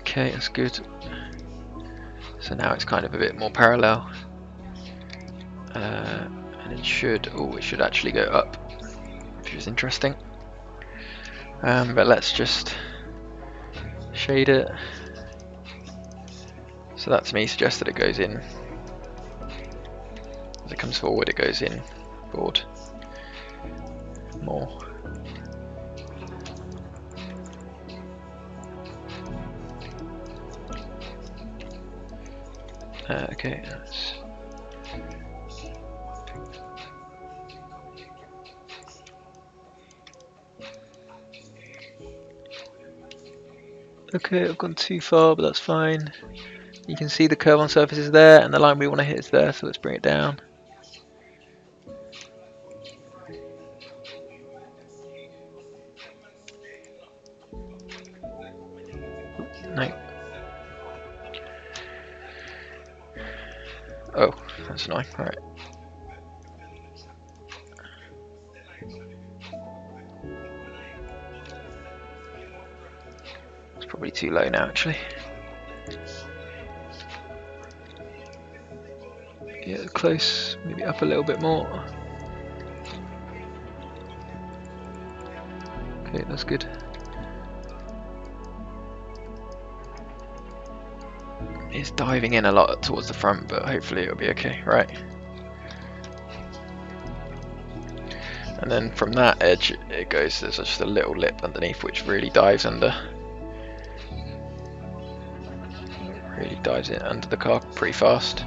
Okay, that's good. So now it's kind of a bit more parallel. And it should actually go up, which is interesting. But let's just shade it. So that to me suggests that it goes in. As it comes forward, it goes in board more. Okay, that's okay, I've gone too far, but that's fine. You can see the curve on surface is there, and the line we want to hit is there, so let's bring it down. No. Oh, that's annoying. Alright. It's probably too low now, actually. Yeah, close. Maybe up a little bit more. Okay, that's good. It's diving in a lot towards the front, but hopefully it'll be okay, right? And then from that edge it goes, there's just a little lip underneath which really dives under. Really dives in under the car pretty fast.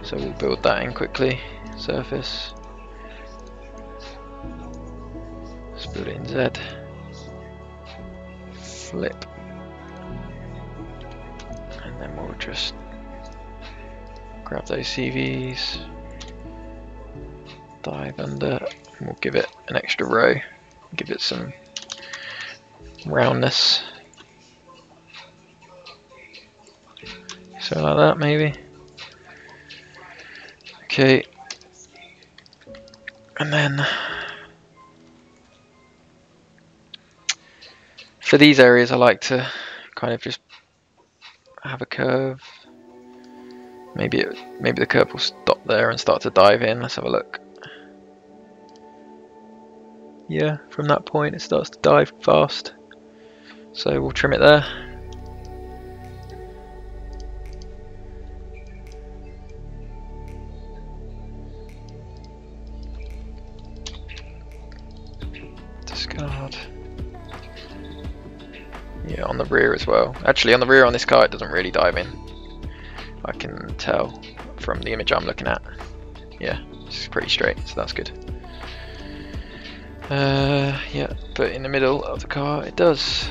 So we'll build that in quickly. Surface. Let's build it in Z. Flip. And then we'll just grab those CVs, dive under, and we'll give it an extra row, give it some roundness. So like that maybe. Okay. And then for these areas I like to kind of just have a curve. Maybe the curve will stop there and start to dive in. Let's have a look. Yeah, from that point it starts to dive fast. So we'll trim it there. Discard. Yeah, on the rear as well. Actually, on the rear on this car it doesn't really dive in. I can tell from the image I'm looking at. Yeah, it's pretty straight, so that's good. Yeah, but in the middle of the car it does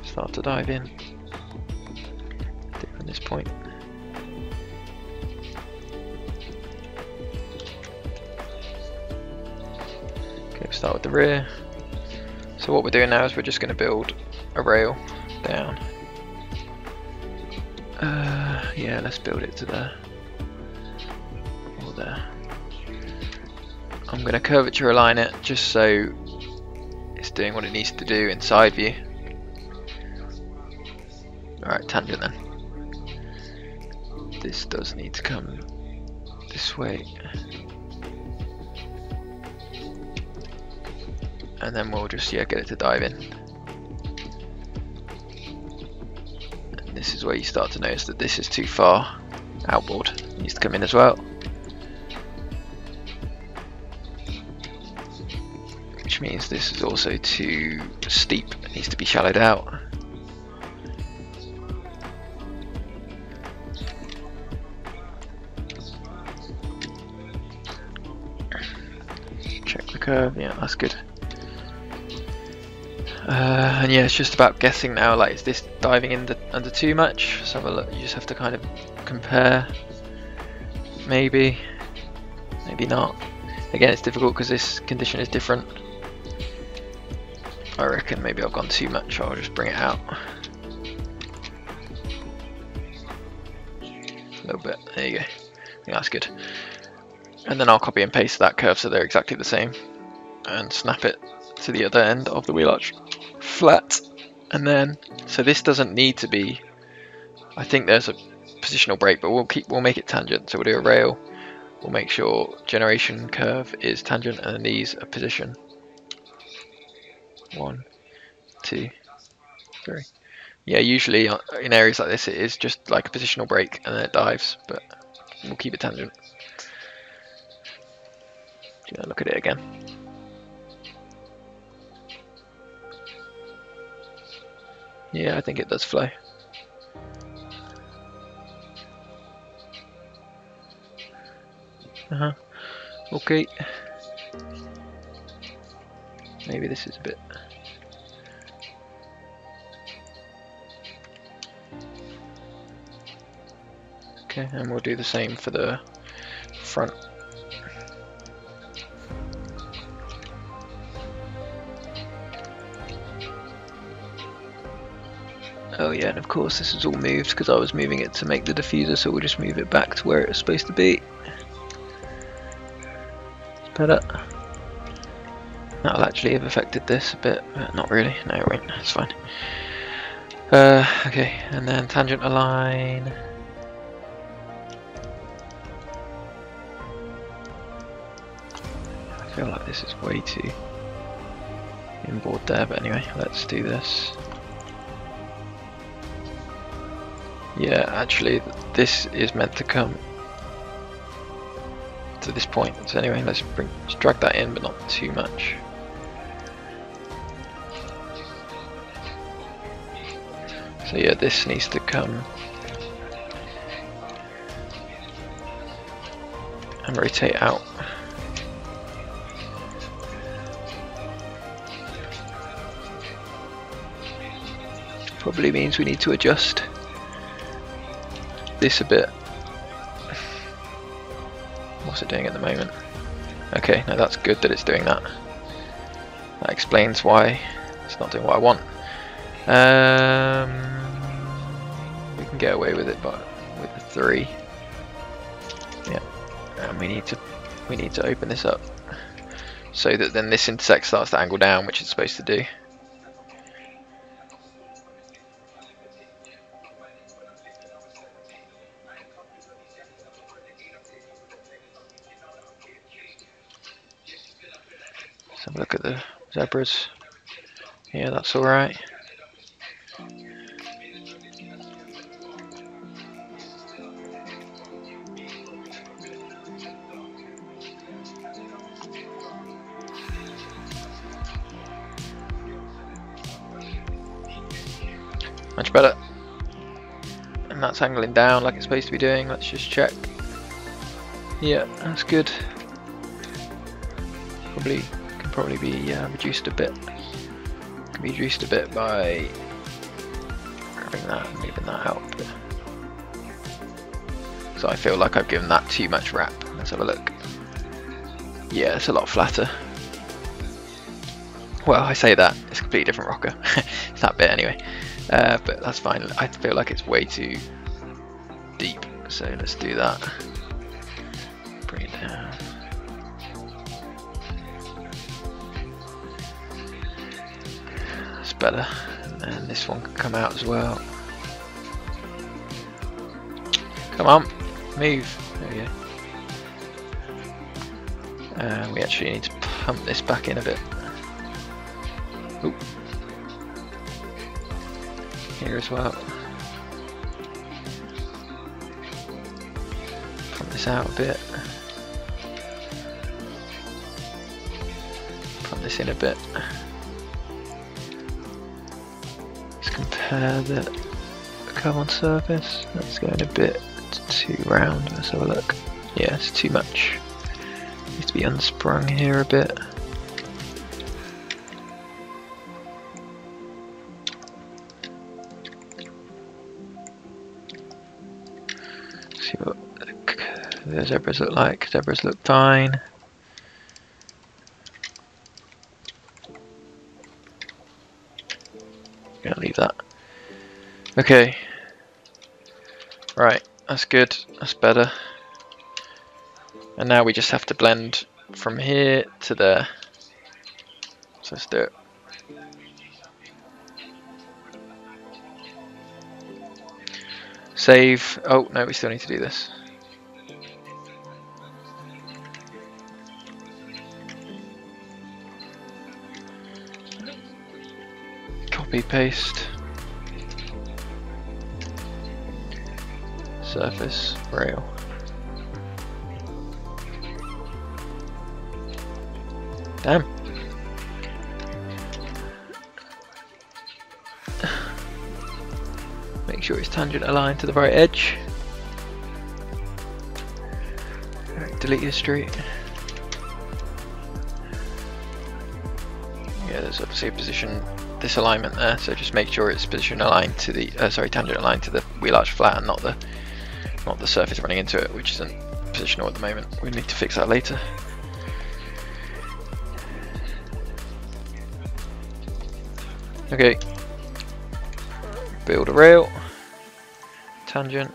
start to dive in. From this point. Okay, we'll start with the rear. So what we're doing now is we're just going to build a rail down. Yeah, let's build it to there. Or there. I'm going to curvature align it just so it's doing what it needs to do in side view. Alright, tangent then. This does need to come this way. And then we'll just get it to dive in. And this is where you start to notice that this is too far outboard. You needs to come in as well. Which means this is also too steep, it needs to be shallowed out. Check the curve, yeah, that's good. And yeah, it's just about guessing now, like, is this diving in under too much? Let's have a look. You just have to kind of compare. Maybe, maybe not. Again, it's difficult because this condition is different. I reckon maybe I've gone too much, I'll just bring it out. A little bit, there you go. I think that's good. And then I'll copy and paste that curve so they're exactly the same. And snap it to the other end of the wheel arch. Flat. And then, so this doesn't need to be, I think there's a positional break, but we'll make it tangent. So we'll do a rail, we'll make sure generation curve is tangent, and then these are position. 1, 2, 3. Yeah, usually in areas like this it is just like a positional break and then it dives, but we'll keep it tangent. Look at it again. Yeah, I think it does flow. Okay. Maybe this is a bit. Okay, and we'll do the same for the front. Oh yeah, and of course this is all moved because I was moving it to make the diffuser, so we'll just move it back to where it was supposed to be. It's better. That'll actually have affected this a bit, but not really. No, it won't. It's fine. Okay, and then tangent align. I feel like this is way too inboard there, but anyway, let's do this. Yeah, actually, this is meant to come to this point. So anyway, let's drag that in, but not too much. So yeah, this needs to come and rotate out. Probably means we need to adjust this a bit. What's it doing at the moment? Okay, no, that's good that it's doing that. That explains why it's not doing what I want. We can get away with it, but with the 3. Yeah, and we need to open this up so that then this intersect starts to angle down, which it's supposed to do. Let's have a look at the zebras. Yeah, that's alright. Much better. And that's angling down like it's supposed to be doing. Let's just check. Yeah, that's good. Can probably be reduced a bit. Can be reduced a bit by grabbing that and moving that out. So I feel like I've given that too much wrap. Let's have a look. Yeah, it's a lot flatter. Well, I say that, it's a completely different rocker. It's that bit anyway. But that's fine. I feel like it's way too deep. So let's do that. Bring it down. That's better. And then this one can come out as well. Come on, move. There we go. We actually need to pump this back in a bit. Ooh. Here as well. this out a bit. Put this in a bit. Let's compare the curve on surface. That's going a bit too round. Let's have a look. Yeah, it's too much. Needs to be unsprung here a bit. See what the zebras look like. Zebras look fine. Gonna leave that. Okay. Right, that's good. That's better. And now we just have to blend from here to there. So let's do it. Save. Oh no, we still need to do this. Copy, paste. Surface, rail. Damn. Make sure it's tangent aligned to the right edge. Right, delete history. Yeah, there's obviously a position disalignment there, so just make sure it's position aligned to the tangent aligned to the wheel arch flat and not the surface running into it, which isn't positional at the moment. We need to fix that later. Okay, build a rail, tangent,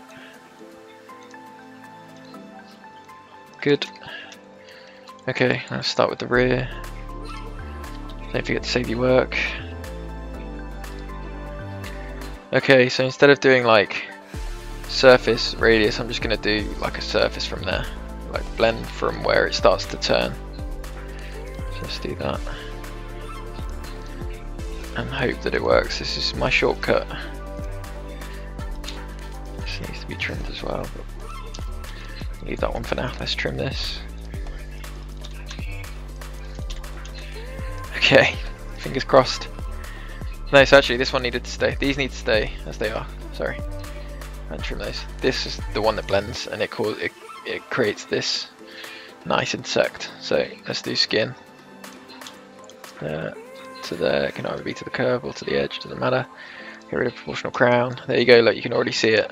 good. Okay, let's start with the rear. Don't forget to save your work. Okay, so instead of doing like surface radius, I'm just going to do like a surface from there, like blend from where it starts to turn. So let's do that and hope that it works. This is my shortcut. This needs to be trimmed as well, but leave that one for now. Let's trim this. Okay, fingers crossed. No, so actually this one needed to stay. These need to stay as they are. Sorry. And trim those. This is the one that blends, and it creates this nice insect. So let's do skin. There to there. It can either be to the curve or to the edge. Doesn't matter. Get rid of proportional crown. There you go. Look, you can already see it.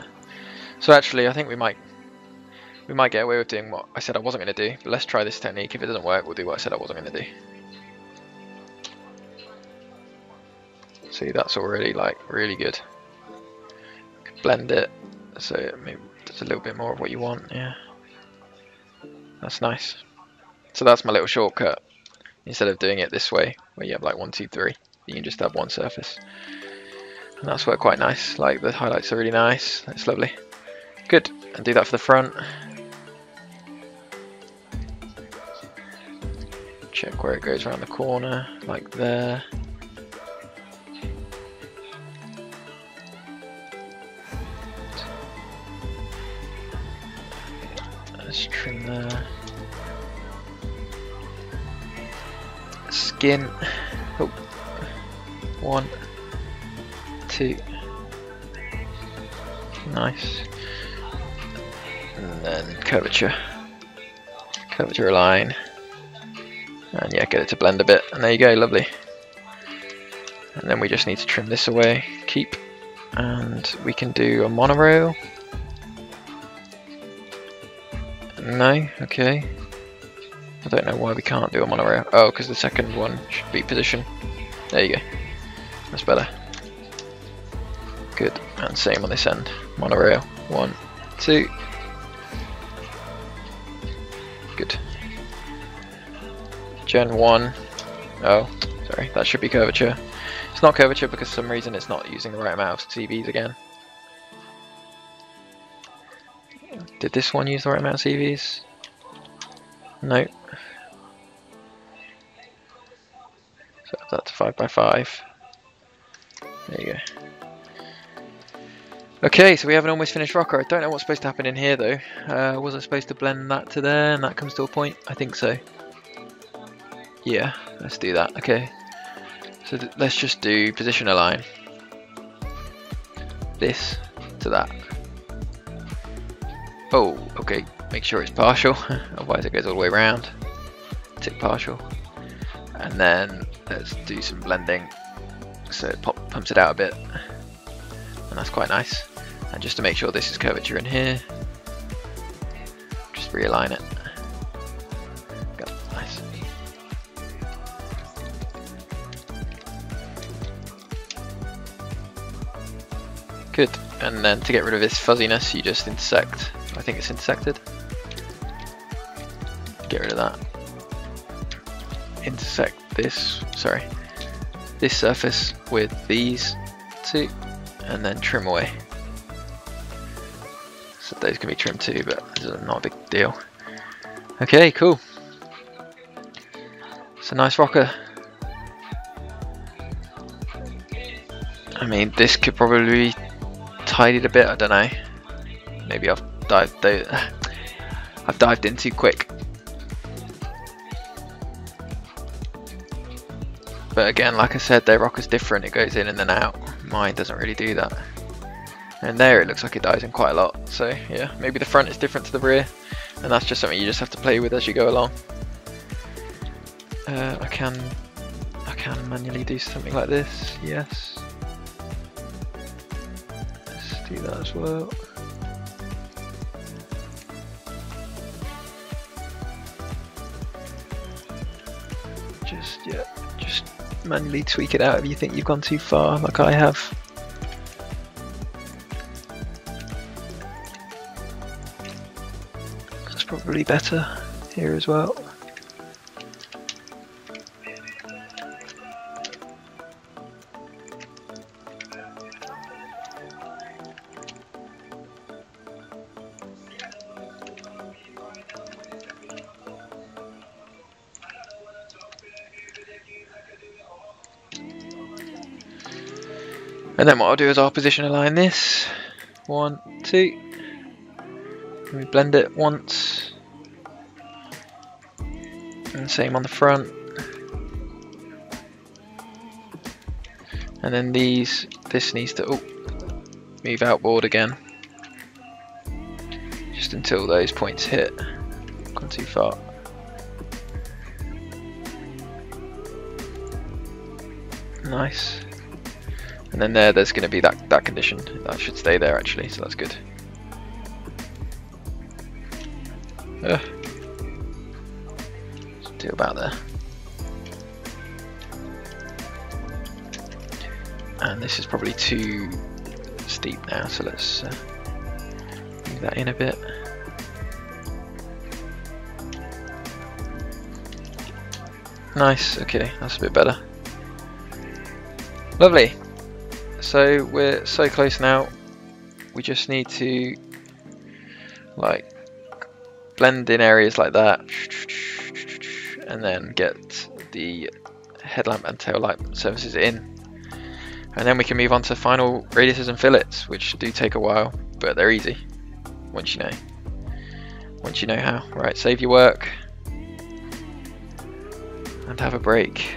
So actually, I think we might get away with doing what I said I wasn't going to do. But let's try this technique. If it doesn't work, we'll do what I said I wasn't going to do. See, that's already like really good. Blend it so it maybe does a little bit more of what you want. Yeah, that's nice. So that's my little shortcut. Instead of doing it this way, where you have like 1, 2, 3, you can just have one surface, and that's worked quite nice. Like the highlights are really nice. That's lovely. Good. And do that for the front. Check where it goes around the corner, like there. Let's trim there. Skin. Oh. 1, 2. Nice. And then curvature. Curvature align. And yeah, get it to blend a bit. And there you go, lovely. And then we just need to trim this away. Keep. And we can do a monorail. No, okay. I don't know why we can't do a monorail. Oh, because the second one should be position. There you go. That's better. Good. And same on this end. Monorail. 1, 2. Good. Gen 1. Oh, sorry. That should be curvature. It's not curvature because for some reason it's not using the right amount of CVs again. Did this one use the right amount of CVs? No. So that's 5 by 5. There you go. Okay, so we have an almost finished rocker. I don't know what's supposed to happen in here though. Was I supposed to blend that to there and that comes to a point? I think so. Yeah, let's do that. Okay, so let's just do position align this to that. Oh, okay, make sure it's partial, otherwise it goes all the way around. Tick partial. And then let's do some blending so it pumps it out a bit. And that's quite nice. And just to make sure this is curvature in here, just realign it. Nice. Good. And then to get rid of this fuzziness, you just intersect. I think it's intersected. Get rid of that. Intersect this, sorry, this surface with these two, and then trim away. So those can be trimmed too, but it's not a big deal. Okay, cool. It's a nice rocker. I mean, this could probably be tidied a bit. I don't know. Maybe I've dived in too quick. But again, like I said, their rocker's different. It goes in and then out. Mine doesn't really do that. And there, it looks like it dies in quite a lot. So yeah, maybe the front is different to the rear, and that's just something you just have to play with as you go along. I can manually do something like this. Yes. Let's do that as well. Just manually tweak it out if you think you've gone too far, like I have. That's probably better here as well. And then what I'll do is I'll position align this. 1, 2. Let me blend it once. And same on the front. And then this needs to move outboard again. Just until those points hit. Gone too far. Nice. And then there's going to be that condition. That should stay there actually, so that's good. Just do about there. And this is probably too steep now, so let's move that in a bit. Nice, okay, that's a bit better. Lovely. So we're so close now. We just need to like blend in areas like that, and then get the headlamp and tail light surfaces in, and then we can move on to final radiuses and fillets, which do take a while, but they're easy once you know how. Right, save your work and have a break.